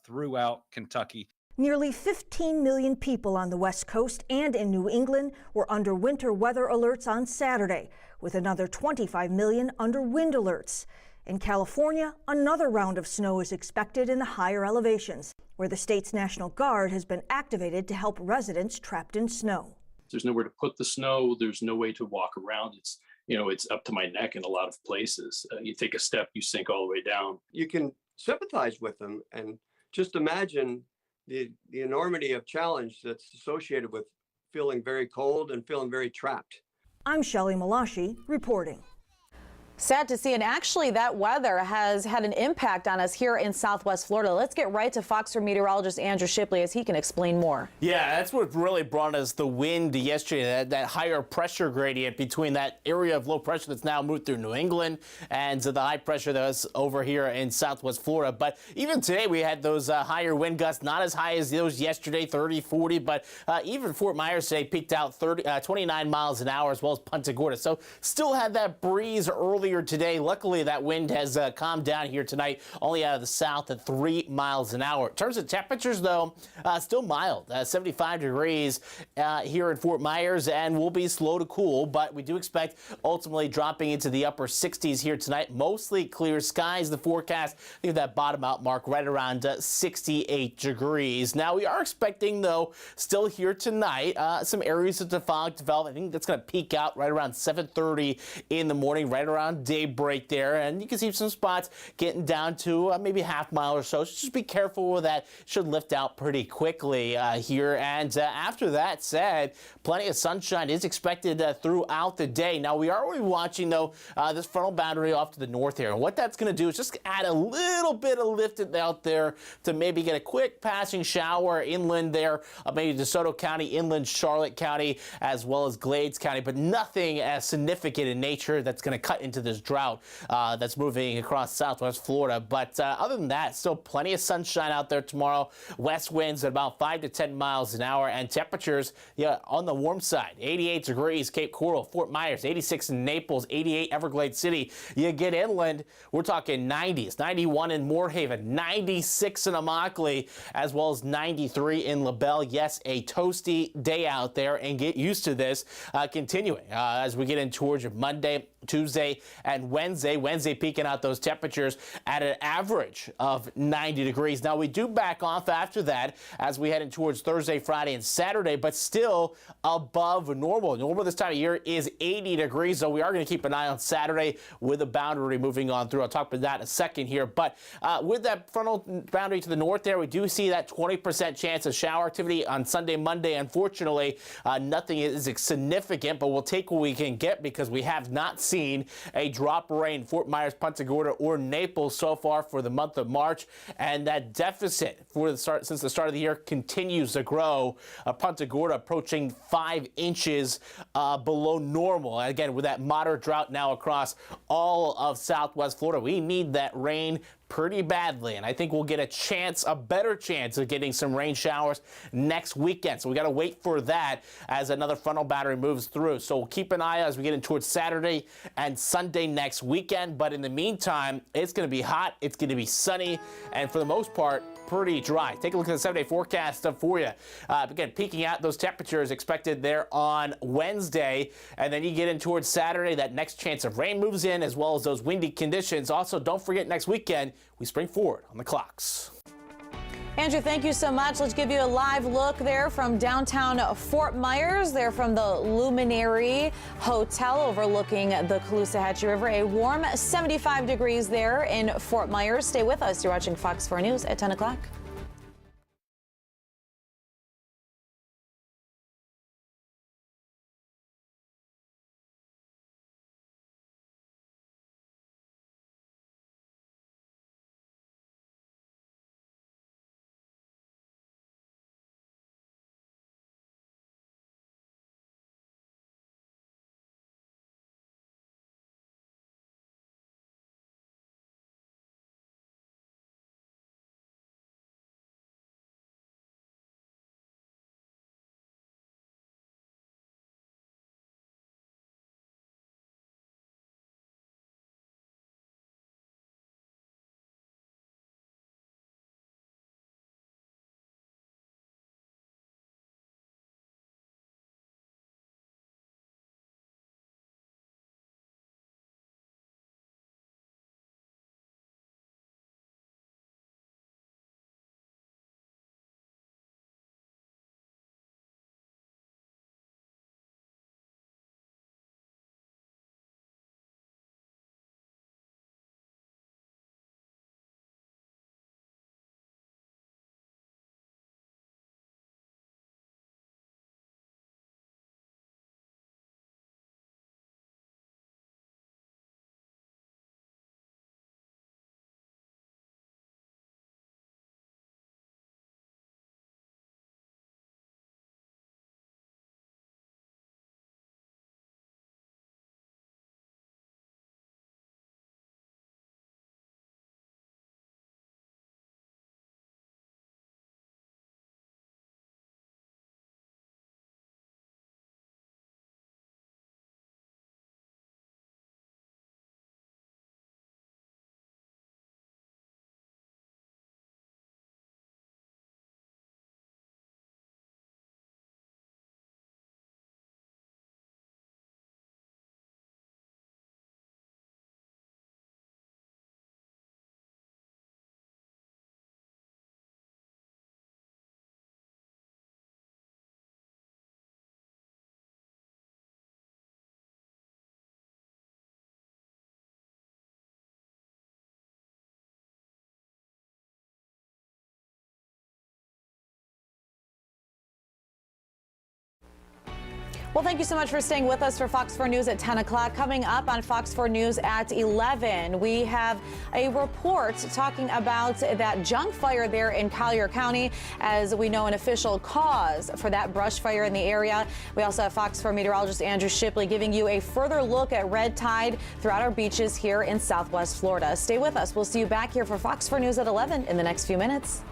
throughout Kentucky. Nearly 15 million people on the West Coast and in New England were under winter weather alerts on Saturday, with another 25 million under wind alerts. In California, another round of snow is expected in the higher elevations, where the state's National Guard has been activated to help residents trapped in snow. There's nowhere to put the snow. There's no way to walk around. It's up to my neck in a lot of places. You take a step, you sink all the way down. You can sympathize with them and just imagine the enormity of challenge that's associated with feeling very cold and feeling very trapped. I'm Shelley Mo-Lashy reporting. Sad to see, and actually that weather has had an impact on us here in Southwest Florida. Let's get right to Fox 4 meteorologist Andrew Shipley as he can explain more. Yeah, that's what really brought us the wind yesterday, that higher pressure gradient between that area of low pressure that's now moved through New England and the high pressure that's over here in Southwest Florida. But even today we had those higher wind gusts, not as high as those yesterday, 30, 40, but even Fort Myers today peaked out 29 miles an hour, as well as Punta Gorda. So still had that breeze earlier today. Luckily, that wind has calmed down here tonight, only out of the south at 3 miles an hour. In terms of temperatures, though, still mild, 75 degrees here in Fort Myers, and will be slow to cool, but we do expect ultimately dropping into the upper 60s here tonight. Mostly clear skies, the forecast. I think that bottom out mark right around 68 degrees. Now, we are expecting, though, still here tonight, some areas of the fog develop. I think that's going to peak out right around 7:30 in the morning, right around daybreak there, and you can see some spots getting down to maybe a half mile or so. So just be careful with that. Should lift out pretty quickly here. And after that said, plenty of sunshine is expected throughout the day. Now we are watching though this frontal boundary off to the north here. And what that's going to do is just add a little bit of lift out there to maybe get a quick passing shower inland there, maybe DeSoto County, inland Charlotte County, as well as Glades County, but nothing as significant in nature that's going to cut into this drought that's moving across Southwest Florida. But other than that, still plenty of sunshine out there tomorrow. West winds at about 5 to 10 miles an hour, and temperatures on the warm side. 88 degrees Cape Coral, Fort Myers, 86 in Naples, 88 Everglades City. You get inland, we're talking 90s, 91 in Moorhaven, 96 in Immokalee, as well as 93 in LaBelle. Yes, a toasty day out there, and get used to this continuing as we get in towards Monday. Tuesday and Wednesday. Wednesday peaking out those temperatures at an average of 90 degrees. Now, we do back off after that as we head in towards Thursday, Friday, and Saturday, but still above normal. Normal this time of year is 80 degrees, so we are going to keep an eye on Saturday with a boundary moving on through. I'll talk about that in a second here. But with that frontal boundary to the north there, we do see that 20% chance of shower activity on Sunday, Monday. Unfortunately, nothing is significant, but we'll take what we can get because we have not seen a drop of rain in Fort Myers, Punta Gorda, or Naples so far for the month of March. And that deficit for the start since the start of the year continues to grow. Punta Gorda approaching 5 inches below normal. Again, with that moderate drought now across all of Southwest Florida, we need that rain pretty badly, and I think we'll get a better chance of getting some rain showers next weekend. So we got to wait for that as another frontal boundary moves through. So we'll keep an eye as we get in towards Saturday and Sunday next weekend. But in the meantime, it's going to be hot, it's going to be sunny, and for the most part, pretty dry. Take a look at the 7-day forecast for you. Again, peaking out those temperatures expected there on Wednesday, and then you get in towards Saturday, that next chance of rain moves in, as well as those windy conditions. Also, don't forget next weekend, we spring forward on the clocks. Andrew, thank you so much. Let's give you a live look there from downtown Fort Myers. They're from the Luminary Hotel overlooking the Caloosahatchee River. A warm 75 degrees there in Fort Myers. Stay with us. You're watching Fox 4 News at 10 o'clock. Well, thank you so much for staying with us for Fox 4 News at 10 o'clock. Coming up on Fox 4 News at 11, we have a report talking about that junk fire there in Collier County. As we know, an official cause for that brush fire in the area. We also have Fox 4 meteorologist Andrew Shipley giving you a further look at red tide throughout our beaches here in Southwest Florida. Stay with us. We'll see you back here for Fox 4 News at 11 in the next few minutes.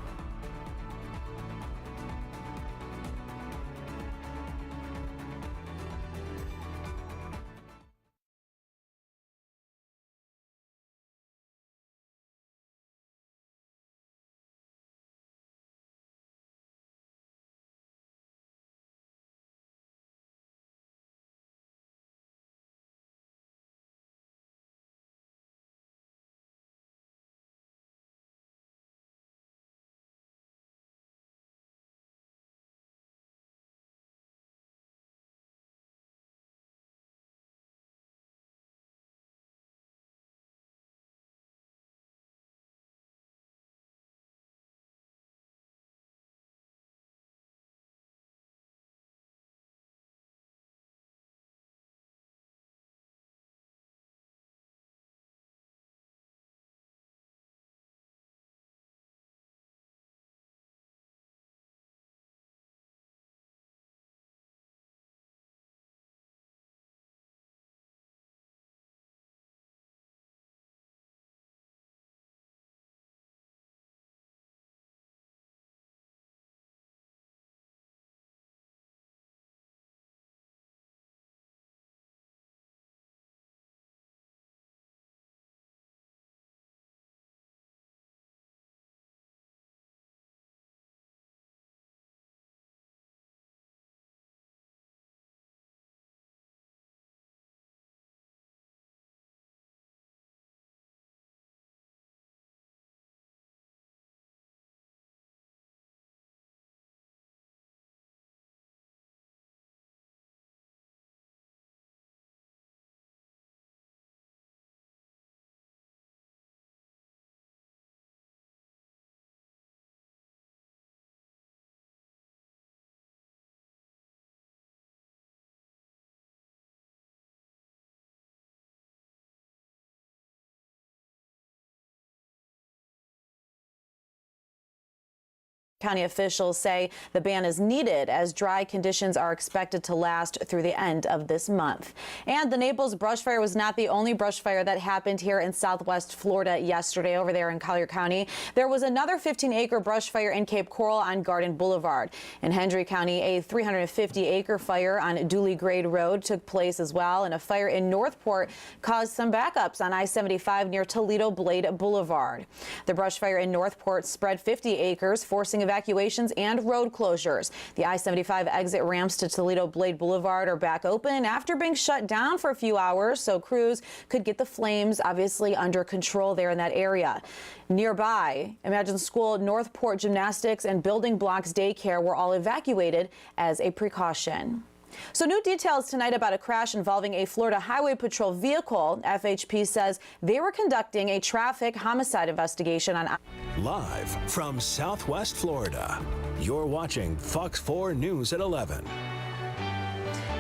County officials say the ban is needed as dry conditions are expected to last through the end of this month. And the Naples brush fire was not the only brush fire that happened here in southwest Florida yesterday over there in Collier County. There was another 15-acre brush fire in Cape Coral on Garden Boulevard. In Hendry County, a 350-acre fire on Dooley Grade Road took place as well, and a fire in Northport caused some backups on I-75 near Toledo Blade Boulevard. The brush fire in Northport spread 50 acres, forcing evacuations and road closures. The I-75 exit ramps to Toledo Blade Boulevard are back open after being shut down for a few hours, so crews could get the flames obviously under control there in that area. Nearby, Imagine School, Northport Gymnastics, and Building Blocks Daycare were all evacuated as a precaution. So new details tonight about a crash involving a Florida Highway Patrol vehicle. FHP says they were conducting a traffic homicide investigation on. Live from Southwest Florida, you're watching Fox 4 News at 11.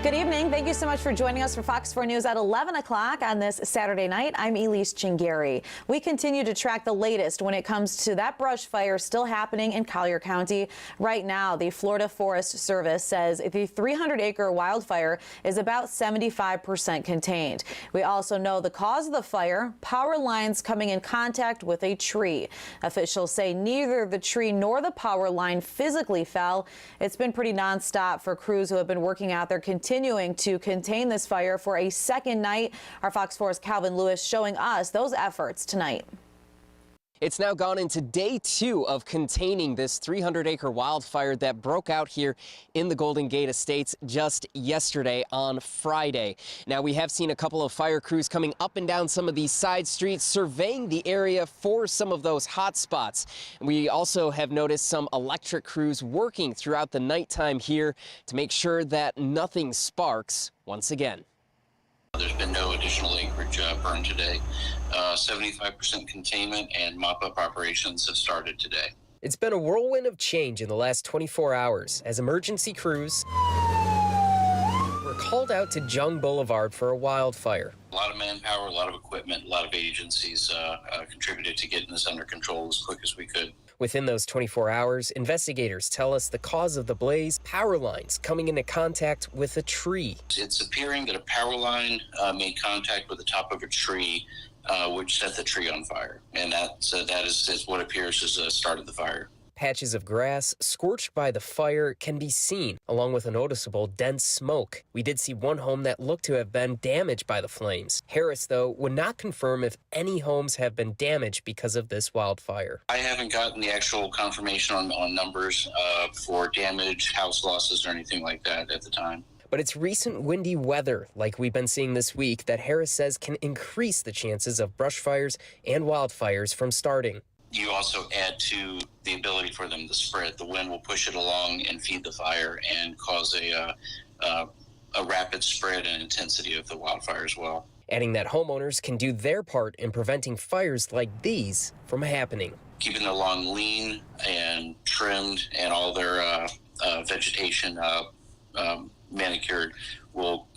Good evening. Thank you so much for joining us for Fox 4 News at 11 o'clock on this Saturday night. I'm Elise Chingari. We continue to track the latest when it comes to that brush fire still happening in Collier County. Right now, the Florida Forest Service says the 300-acre wildfire is about 75% contained. We also know the cause of the fire, power lines coming in contact with a tree. Officials say neither the tree nor the power line physically fell. It's been pretty nonstop for crews who have been working out there continuing to contain this fire for a second night. Our Fox 4's Calvin Lewis showing us those efforts tonight. It's now gone into day 2 of containing this 300-acre wildfire that broke out here in the Golden Gate Estates just yesterday on Friday. Now, we have seen a couple of fire crews coming up and down some of these side streets, surveying the area for some of those hot spots. We also have noticed some electric crews working throughout the nighttime here to make sure that nothing sparks once again. There's been no additional acreage burned today. 75% containment and mop-up operations have started today. It's been a whirlwind of change in the last 24 hours as emergency crews were called out to Jung Boulevard for a wildfire. A lot of manpower, a lot of equipment, a lot of agencies contributed to getting this under control as quick as we could. Within those 24 hours, investigators tell us the cause of the blaze, power lines coming into contact with a tree. It's appearing that a power line made contact with the top of a tree, which set the tree on fire. And that is what appears as the start of the fire. Patches of grass scorched by the fire can be seen, along with a noticeable dense smoke. We did see one home that looked to have been damaged by the flames. Harris, though, would not confirm if any homes have been damaged because of this wildfire. I haven't gotten the actual confirmation on numbers for damage, house losses, or anything like that at the time. But it's recent windy weather, like we've been seeing this week, that Harris says can increase the chances of brush fires and wildfires from starting. You also add to the ability for them to spread. The wind will push it along and feed the fire and cause a rapid spread and intensity of the wildfire as well. Adding that homeowners can do their part in preventing fires like these from happening. Keeping the lawn lean and trimmed and all their vegetation manicured will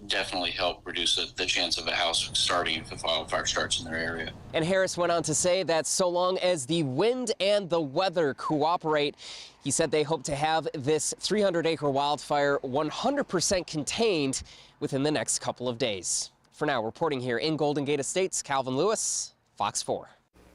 definitely help reduce the chance of a house starting if a wildfire starts in their area. And Harris went on to say that so long as the wind and the weather cooperate, he said they hope to have this 300-acre wildfire 100% contained within the next couple of days. For now, reporting here in Golden Gate Estates, Calvin Lewis, Fox 4.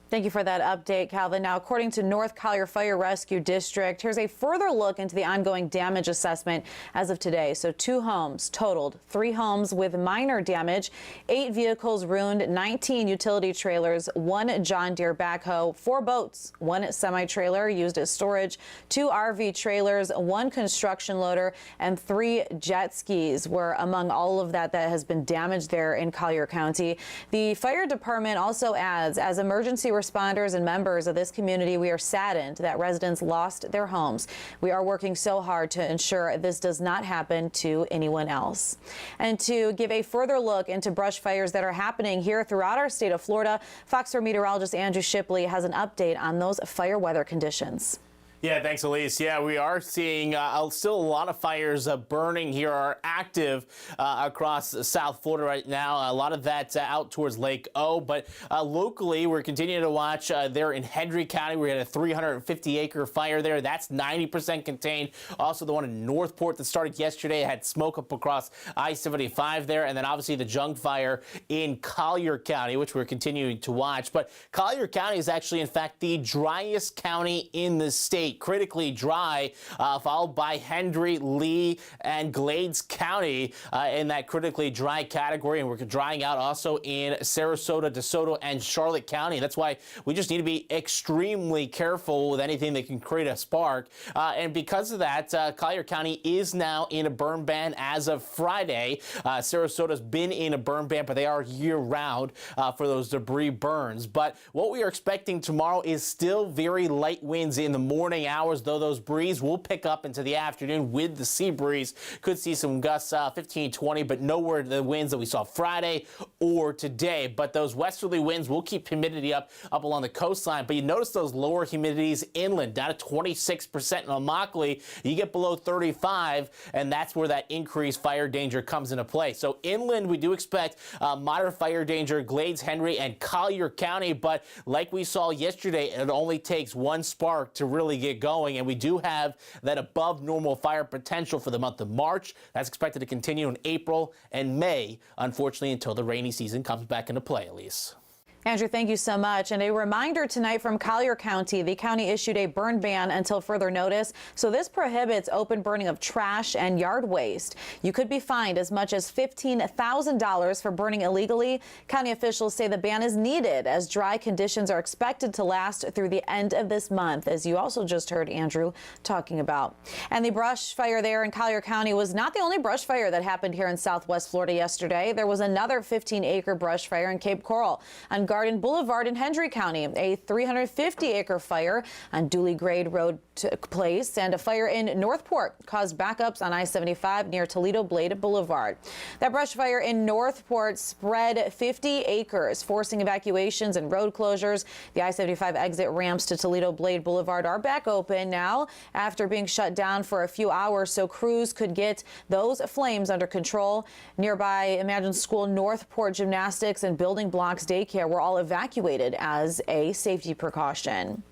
Thank you for that update, Calvin. Now, according to North Collier Fire Rescue District, here's a further look into the ongoing damage assessment as of today. So 2 homes totaled, 3 homes with minor damage, 8 vehicles ruined, 19 utility trailers, 1 John Deere backhoe, 4 boats, 1 semi-trailer used as storage, 2 RV trailers, 1 construction loader, and 3 jet skis were among all of that has been damaged there in Collier County. The fire department also adds, as emergency responders and members of this community, we are saddened that residents lost their homes. We are working so hard to ensure this does not happen to anyone else. And to give a further look into brush fires that are happening here throughout our state of Florida, Fox 4 meteorologist Andrew Shipley has an update on those fire weather conditions. Yeah, thanks, Elise. Yeah, we are seeing still a lot of fires burning here, are active across South Florida right now. A lot of that out towards Lake O, but locally we're continuing to watch there in Hendry County. We had a 350-acre fire there. That's 90% contained. Also, the one in Northport that started yesterday had smoke up across I-75 there, and then obviously the junk fire in Collier County, which we're continuing to watch. But Collier County is actually, in fact, the driest county in the state. Critically dry, followed by Hendry, Lee, and Glades County in that critically dry category. And we're drying out also in Sarasota, DeSoto, and Charlotte County. That's why we just need to be extremely careful with anything that can create a spark. And because of that, Collier County is now in a burn ban as of Friday. Sarasota's been in a burn ban, but they are year-round for those debris burns. But what we are expecting tomorrow is still very light winds in the morning hours, though those breeze will pick up into the afternoon with the sea breeze. Could see some gusts 15, 20, but nowhere the winds that we saw Friday or today. But those westerly winds will keep humidity up along the coastline. But you notice those lower humidities inland, down to 26% in Immokalee. You get below 35, and that's where that increased fire danger comes into play. So inland, we do expect moderate fire danger, Glades, Hendry, and Collier County. But like we saw yesterday, it only takes one spark to really get going, and we do have that above normal fire potential for the month of March. That's expected to continue in April and May, unfortunately, until the rainy season comes back into play, Elise. Andrew, thank you so much. And a reminder tonight from Collier County, the county issued a burn ban until further notice. So this prohibits open burning of trash and yard waste. You could be fined as much as $15,000 for burning illegally. County officials say the ban is needed as dry conditions are expected to last through the end of this month, as you also just heard Andrew talking about. And the brush fire there in Collier County was not the only brush fire that happened here in Southwest Florida yesterday. There was another 15-acre brush fire in Cape Coral on Garden Boulevard in Hendry County. A 350-acre fire on Dooley Grade Road took place, and a fire in Northport caused backups on I-75 near Toledo Blade Boulevard. That brush fire in Northport spread 50 acres, forcing evacuations and road closures. The I-75 exit ramps to Toledo Blade Boulevard are back open now after being shut down for a few hours so crews could get those flames under control. Nearby Imagine School, Northport Gymnastics, and Building Blocks Daycare were all evacuated as a safety precaution.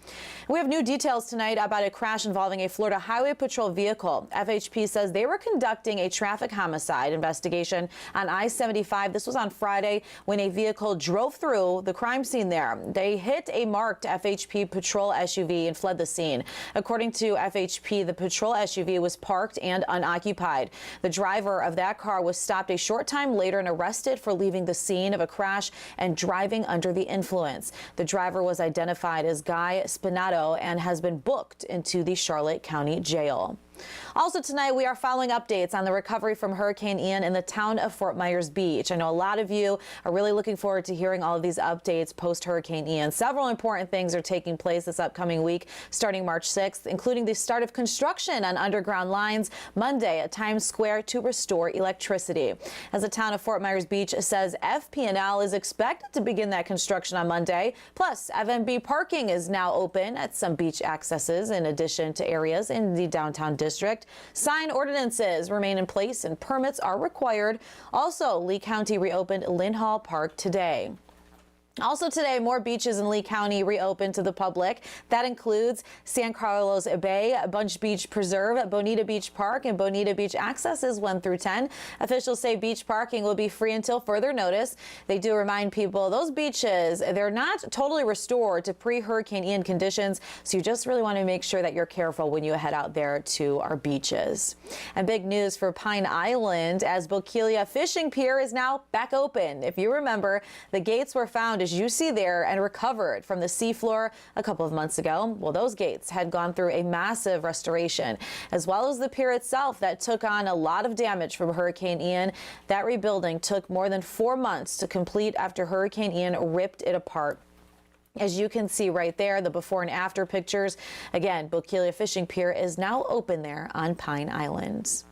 We have new details tonight about a crash involving a Florida Highway Patrol vehicle. FHP says they were conducting a traffic homicide investigation on I-75. This was on Friday when a vehicle drove through the crime scene there. They hit a marked FHP patrol SUV and fled the scene. According to FHP, the patrol SUV was parked and unoccupied. The driver of that car was stopped a short time later and arrested for leaving the scene of a crash and driving under the influence. The driver was identified as Guy Spinato and has been booked into the Charlotte County Jail. Also tonight, we are following updates on the recovery from Hurricane Ian in the town of Fort Myers Beach. I know a lot of you are really looking forward to hearing all of these updates post-Hurricane Ian. Several important things are taking place this upcoming week, starting March 6th, including the start of construction on underground lines Monday at Times Square to restore electricity. As the town of Fort Myers Beach says, FP&L is expected to begin that construction on Monday. Plus, FMB parking is now open at some beach accesses in addition to areas in the downtown district. Sign ordinances remain in place and permits are required. Also, Lee County reopened Lynn Hall Park today. Also today, more beaches in Lee County reopened to the public. That includes San Carlos Bay, Bunch Beach Preserve, Bonita Beach Park, and Bonita Beach accesses 1 through 10. Officials say beach parking will be free until further notice. They do remind people those beaches, they're not totally restored to pre-Hurricane Ian conditions, so you just really want to make sure that you're careful when you head out there to our beaches. And big news for Pine Island, as Bokeelia Fishing Pier is now back open. If you remember, the gates were found, as you see there, and recovered from the seafloor a couple of months ago. Well, those gates had gone through a massive restoration, as well as the pier itself that took on a lot of damage from Hurricane Ian. That rebuilding took more than 4 months to complete after Hurricane Ian ripped it apart. As you can see right there, the before and after pictures. Again, Bokeelia Fishing Pier is now open there on Pine Island.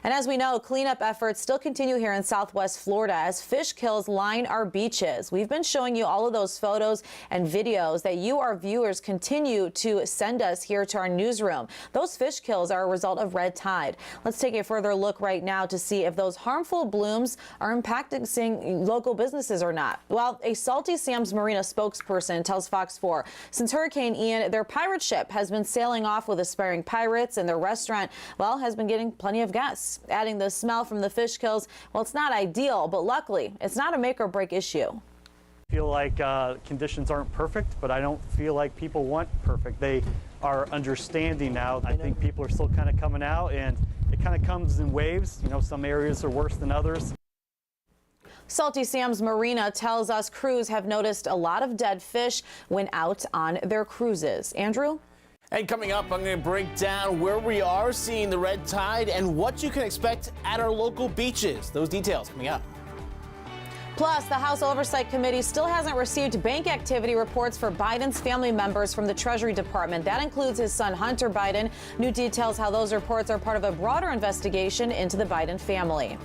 And as we know, cleanup efforts still continue here in Southwest Florida as fish kills line our beaches. We've been showing you all of those photos and videos that you, our viewers, continue to send us here to our newsroom. Those fish kills are a result of red tide. Let's take a further look right now to see if those harmful blooms are impacting local businesses or not. Well, a Salty Sam's Marina spokesperson tells Fox 4 since Hurricane Ian, their pirate ship has been sailing off with aspiring pirates, and their restaurant, well, has been getting plenty of guests. Adding the smell from the fish kills, well, it's not ideal, but luckily it's not a make or break issue. I feel like conditions aren't perfect, but I don't feel like people want perfect. They are understanding now. I think people are still kind of coming out, and it kind of comes in waves. You know, some areas are worse than others. Salty Sam's Marina tells us crews have noticed a lot of dead fish when out on their cruises. Andrew? And coming up, I'm going to break down where we are seeing the red tide and what you can expect at our local beaches. Those details coming up. Plus, the House Oversight Committee still hasn't received bank activity reports for Biden's family members from the Treasury Department. That includes his son, Hunter Biden. New details how those reports are part of a broader investigation into the Biden family.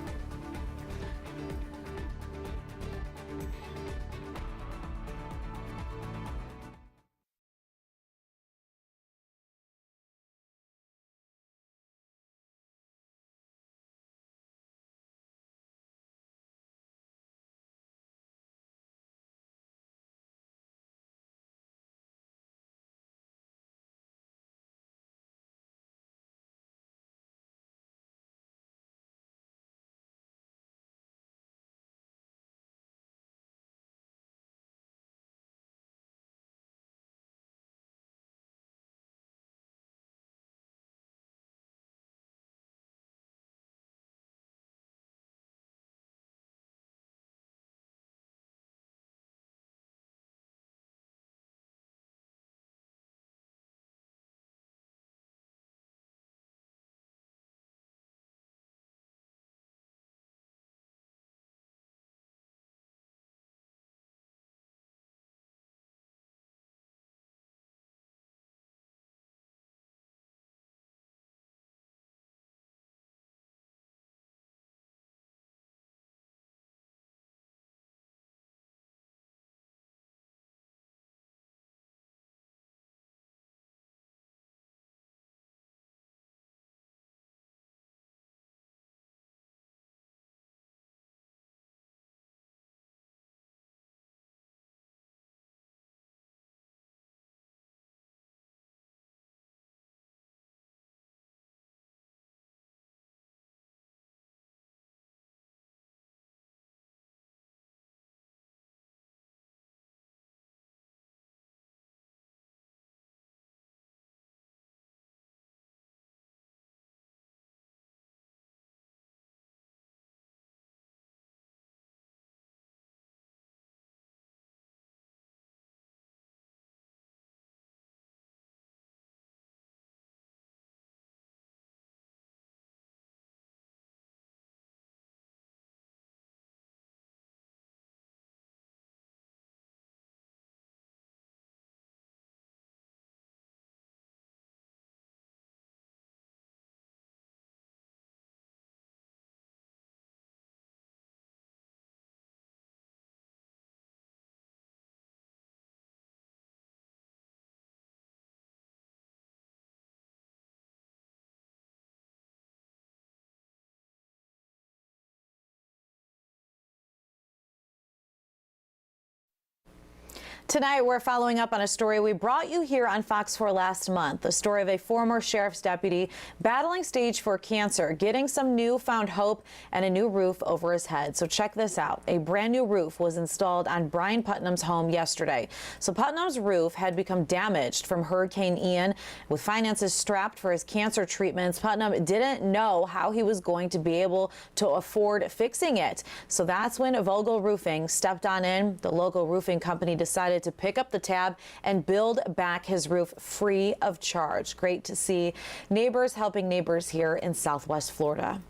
Tonight, we're following up on a story we brought you here on Fox 4 last month, the story of a former sheriff's deputy battling stage 4 cancer, getting some newfound hope and a new roof over his head. So check this out. A brand new roof was installed on Brian Putnam's home yesterday. So Putnam's roof had become damaged from Hurricane Ian. With finances strapped for his cancer treatments, Putnam didn't know how he was going to be able to afford fixing it. So that's when Vogel Roofing stepped on in. The local roofing company decided to pick up the tab and build back his roof free of charge. Great to see neighbors helping neighbors here in Southwest Florida.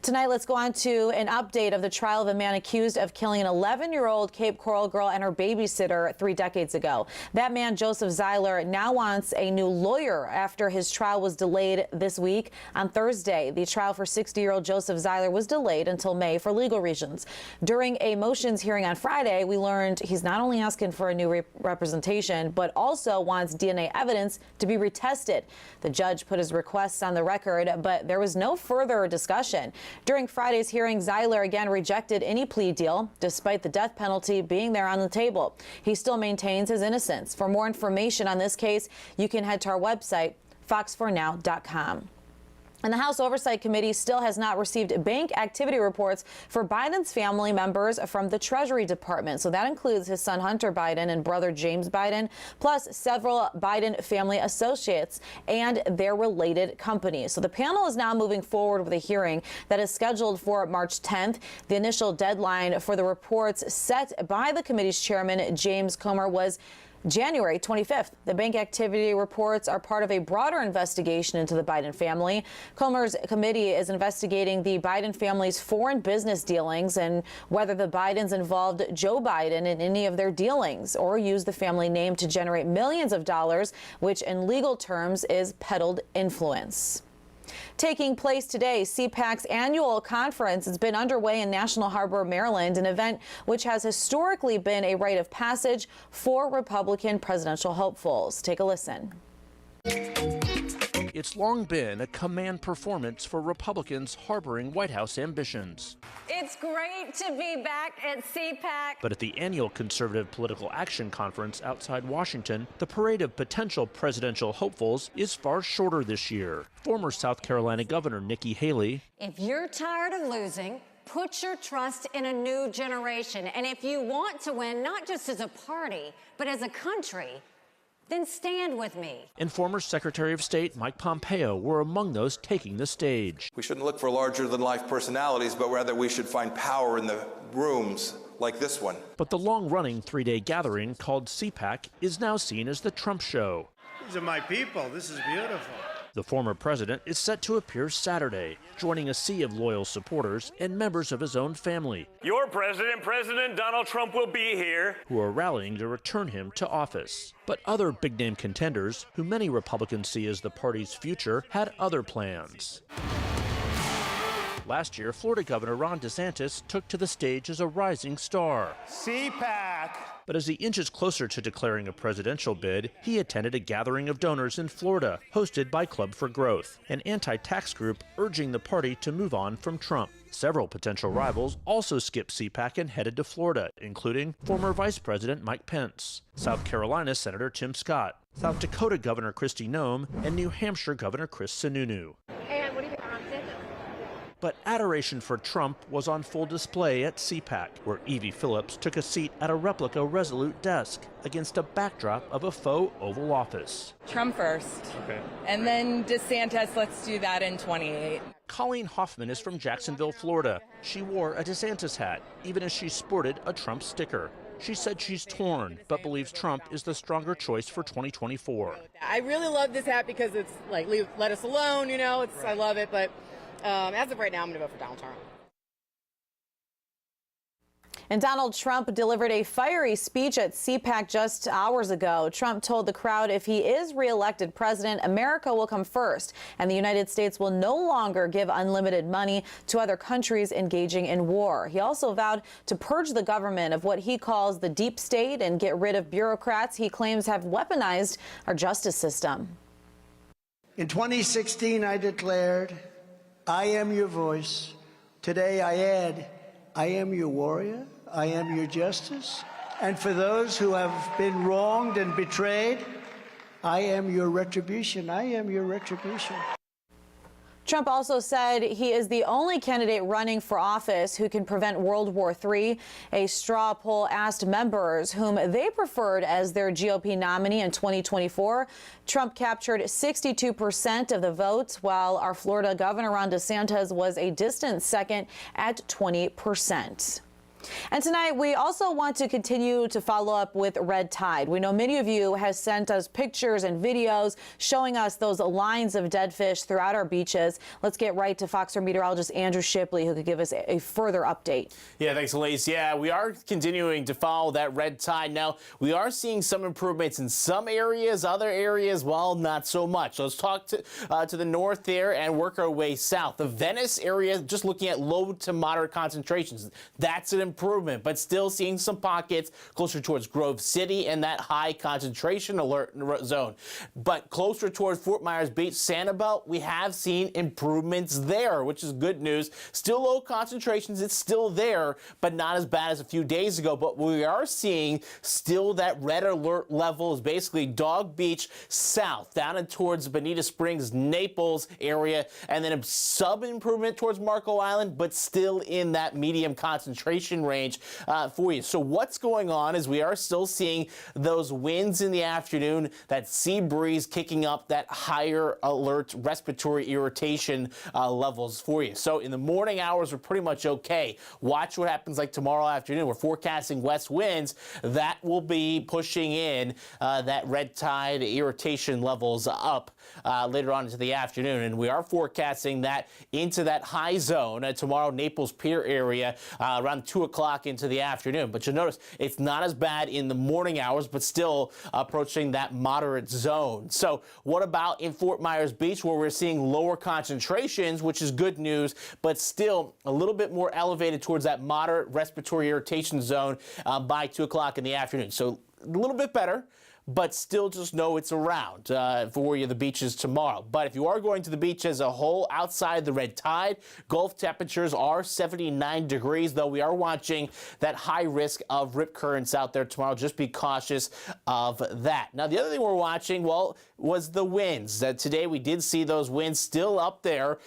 Tonight, let's go on to an update of the trial of a man accused of killing an 11-year-old Cape Coral girl and her babysitter 3 decades ago. That man, Joseph Zeiler, now wants a new lawyer after his trial was delayed this week. On Thursday, the trial for 60-year-old Joseph Zeiler was delayed until May for legal reasons. During a motions hearing on Friday, we learned he's not only asking for a new representation, but also wants DNA evidence to be retested. The judge put his requests on the record, but there was no further discussion. During Friday's hearing, Zeiler again rejected any plea deal, despite the death penalty being there on the table. He still maintains his innocence. For more information on this case, you can head to our website, fox4now.com. And the House Oversight Committee still has not received bank activity reports for Biden's family members from the Treasury Department. So that includes his son Hunter Biden and brother James Biden, plus several Biden family associates and their related companies. So the panel is now moving forward with a hearing that is scheduled for March 10th. The initial deadline for the reports set by the committee's chairman, James Comer, was January 25th. The bank activity reports are part of a broader investigation into the Biden family. Comer's committee is investigating the Biden family's foreign business dealings and whether the Bidens involved Joe Biden in any of their dealings or used the family name to generate millions of dollars, which in legal terms is peddled influence. Taking place today, CPAC's annual conference has been underway in National Harbor, Maryland, an event which has historically been a rite of passage for Republican presidential hopefuls. Take a listen. It's long been a command performance for Republicans harboring White House ambitions. It's great to be back at CPAC. But at the annual Conservative Political Action Conference outside Washington, the parade of potential presidential hopefuls is far shorter this year. Former South Carolina Governor Nikki Haley. If you're tired of losing, put your trust in a new generation. And if you want to win, not just as a party, but as a country, then stand with me. And former Secretary of State Mike Pompeo were among those taking the stage. We shouldn't look for larger-than-life personalities, but rather we should find power in the rooms like this one. But the long-running three-day gathering called CPAC is now seen as the Trump show. These are my people. This is beautiful. The former president is set to appear Saturday, joining a sea of loyal supporters and members of his own family. Your president, President Donald Trump, will be here, who are rallying to return him to office. But other big-name contenders, who many Republicans see as the party's future, had other plans. Last year, Florida Governor Ron DeSantis took to the stage as a rising star. CPAC. But as he inches closer to declaring a presidential bid, he attended a gathering of donors in Florida, hosted by Club for Growth, an anti-tax group urging the party to move on from Trump. Several potential rivals also skipped CPAC and headed to Florida, including former Vice President Mike Pence, South Carolina Senator Tim Scott, South Dakota Governor Kristi Noem, and New Hampshire Governor Chris Sununu. And what do you think? But adoration for Trump was on full display at CPAC, where Evie Phillips took a seat at a replica Resolute desk against a backdrop of a faux Oval Office. Trump first. Okay. And then DeSantis, let's do that in 28. Colleen Hoffman is from Jacksonville, Florida. She wore a DeSantis hat, even as she sported a Trump sticker. She said she's torn, but believes Trump is the stronger choice for 2024. I really love this hat because it's like, let us alone, you know, I love it, but as of right now, I'm going to vote for Donald Trump. And Donald Trump delivered a fiery speech at CPAC just hours ago. Trump told the crowd if he is reelected president, America will come first, and the United States will no longer give unlimited money to other countries engaging in war. He also vowed to purge the government of what he calls the deep state and get rid of bureaucrats he claims have weaponized our justice system. In 2016, I declared, I am your voice. Today I add, I am your warrior. I am your justice. And for those who have been wronged and betrayed, I am your retribution. I am your retribution. Trump also said he is the only candidate running for office who can prevent World War III. A straw poll asked members whom they preferred as their GOP nominee in 2024. Trump captured 62% of the votes, while our Florida Governor Ron DeSantis was a distant second at 20%. And tonight, we also want to continue to follow up with red tide. We know many of you have sent us pictures and videos showing us those lines of dead fish throughout our beaches. Let's get right to Fox 4 meteorologist Andrew Shipley, who could give us a further update. Yeah, thanks, Elise. Yeah, we are continuing to follow that red tide. Now, we are seeing some improvements in some areas, other areas, well, not so much. So let's talk to the north there and work our way south. The Venice area, just looking at low to moderate concentrations. That's an improvement, but still seeing some pockets closer towards Grove City and that high concentration alert zone. But closer towards Fort Myers Beach, Sanibel, we have seen improvements there, which is good news. Still low concentrations, it's still there, but not as bad as a few days ago. But we are seeing still that red alert level is basically Dog Beach south, down and towards Bonita Springs, Naples area, and then a sub-improvement towards Marco Island, but still in that medium concentration range for you. So what's going on is we are still seeing those winds in the afternoon, that sea breeze kicking up that higher alert respiratory irritation levels for you. So in the morning hours, we're pretty much okay. Watch what happens like tomorrow afternoon. We're forecasting west winds. That will be pushing in that red tide irritation levels up later on into the afternoon. And we are forecasting that into that high zone tomorrow, Naples Pier area, around 2 o'clock into the afternoon. But you'll notice it's not as bad in the morning hours, but still approaching that moderate zone. So what about in Fort Myers Beach, where we're seeing lower concentrations, which is good news, but still a little bit more elevated towards that moderate respiratory irritation zone by 2 o'clock in the afternoon. So a little bit better, but still just know it's around for you, the beaches tomorrow. But if you are going to the beach as a whole, outside the red tide, Gulf temperatures are 79 degrees, though we are watching that high risk of rip currents out there tomorrow. Just be cautious of that. Now, the other thing we're watching, well, was the winds. Today we did see those winds still up there,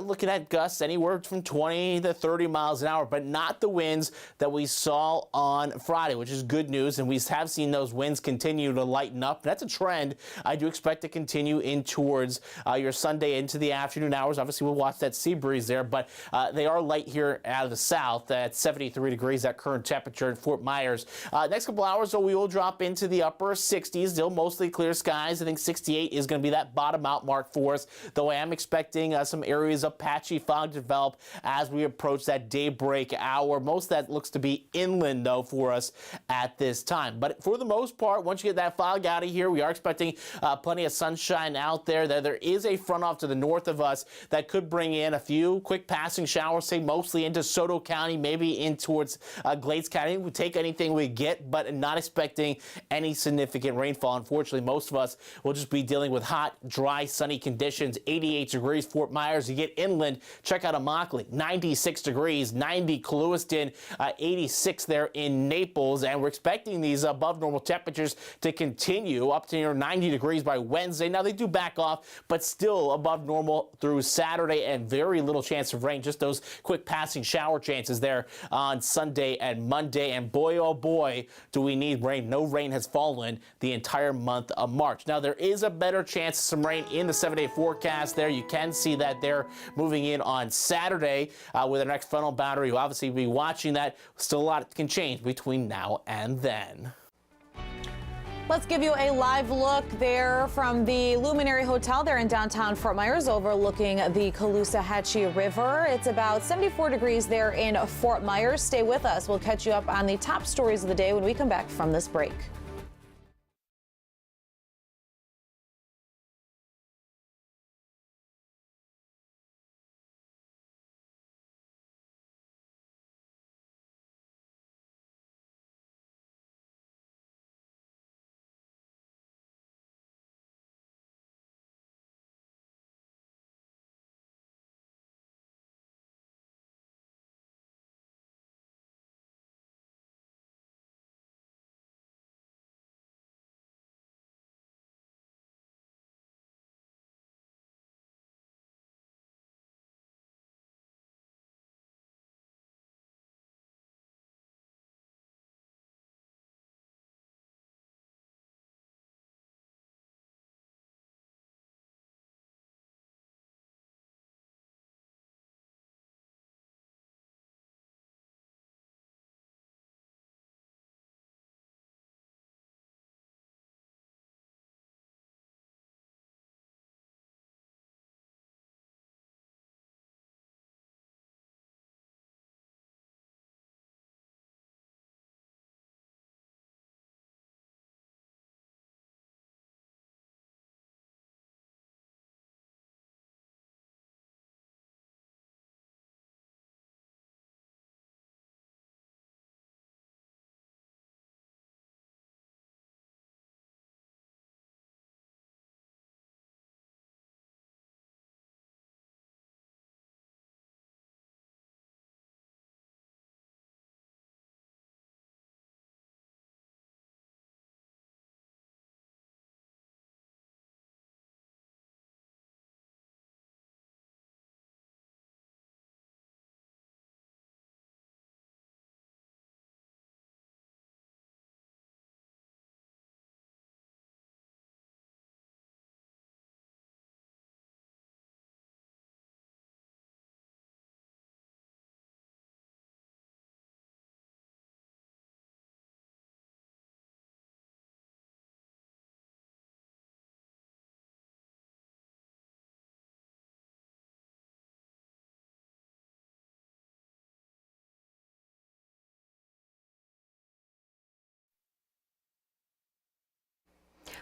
looking at gusts anywhere from 20 to 30 miles an hour, but not the winds that we saw on Friday, which is good news. And we have seen those winds continue to lighten up. That's a trend I do expect to continue in towards your Sunday into the afternoon hours. Obviously, we'll watch that sea breeze there, but they are light here out of the south at 73 degrees, that current temperature in Fort Myers. Next couple hours, though, we will drop into the upper 60s, still mostly clear skies. I think 68 is going to be that bottom out mark for us, though I am expecting some areas of patchy fog to develop as we approach that daybreak hour. Most of that looks to be inland, though, for us at this time. But for the most part, once you get that fog out of here, we are expecting plenty of sunshine out there. There is a front off to the north of us that could bring in a few quick passing showers, say mostly into Soto County, maybe in towards Glades County. We take anything we get, but not expecting any significant rainfall. Unfortunately, most of us will just be dealing with hot, dry, sunny conditions. 88 degrees Fort Myers. You get inland, check out Immokalee, 96 degrees, 90 Clewiston, 86 there in Naples, and we're expecting these above normal temperatures to continue up to near 90 degrees by Wednesday. Now, they do back off, but still above normal through Saturday, and very little chance of rain, just those quick passing shower chances there on Sunday and Monday. And boy, oh boy, do we need rain. No rain has fallen the entire month of March. Now, there is a better chance of some rain in the 7-day forecast there. You can see that they're moving in on Saturday with our next frontal boundary. You'll obviously be watching that. Still a lot can change between now and then. Let's give you a live look there from the Luminary Hotel there in downtown Fort Myers, overlooking the Caloosahatchee River. It's about 74 degrees there in Fort Myers. Stay with us. We'll catch you up on the top stories of the day when we come back from this break.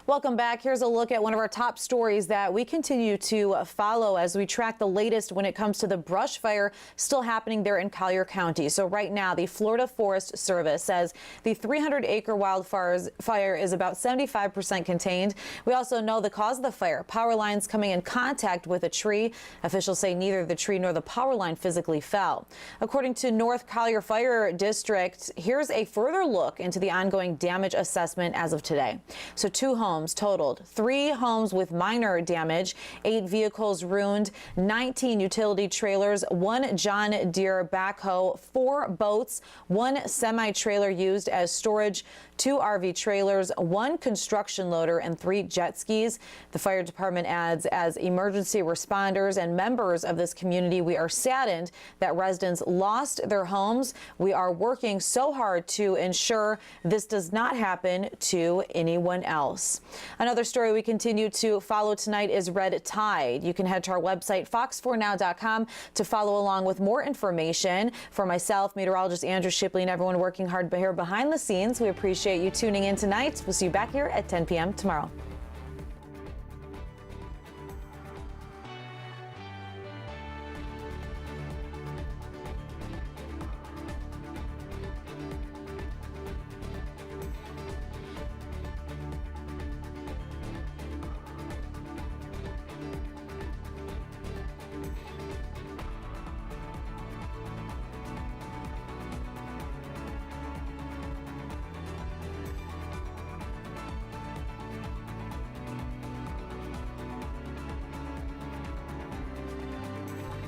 Welcome back. Here's a look at one of our top stories that we continue to follow as we track the latest when it comes to the brush fire still happening there in Collier County. So right now, the Florida Forest Service says the 300-acre wildfire is about 75% contained. We also know the cause of the fire, power lines coming in contact with a tree. Officials say neither the tree nor the power line physically fell. According to North Collier Fire District, here's a further look into the ongoing damage assessment as of today. So 2 homes totaled, 3 homes with minor damage, 8 vehicles ruined, 19 utility trailers, 1 John Deere backhoe, 4 boats, 1 semi-trailer used as storage, 2 RV trailers, 1 construction loader, and 3 jet skis. The fire department adds, as emergency responders and members of this community, we are saddened that residents lost their homes. We are working so hard to ensure this does not happen to anyone else. Another story we continue to follow tonight is red tide. You can head to our website, fox4now.com, to follow along with more information. For myself, meteorologist Andrew Shipley, and everyone working hard here behind the scenes, we appreciate you tuning in tonight. We'll see you back here at 10 p.m. tomorrow.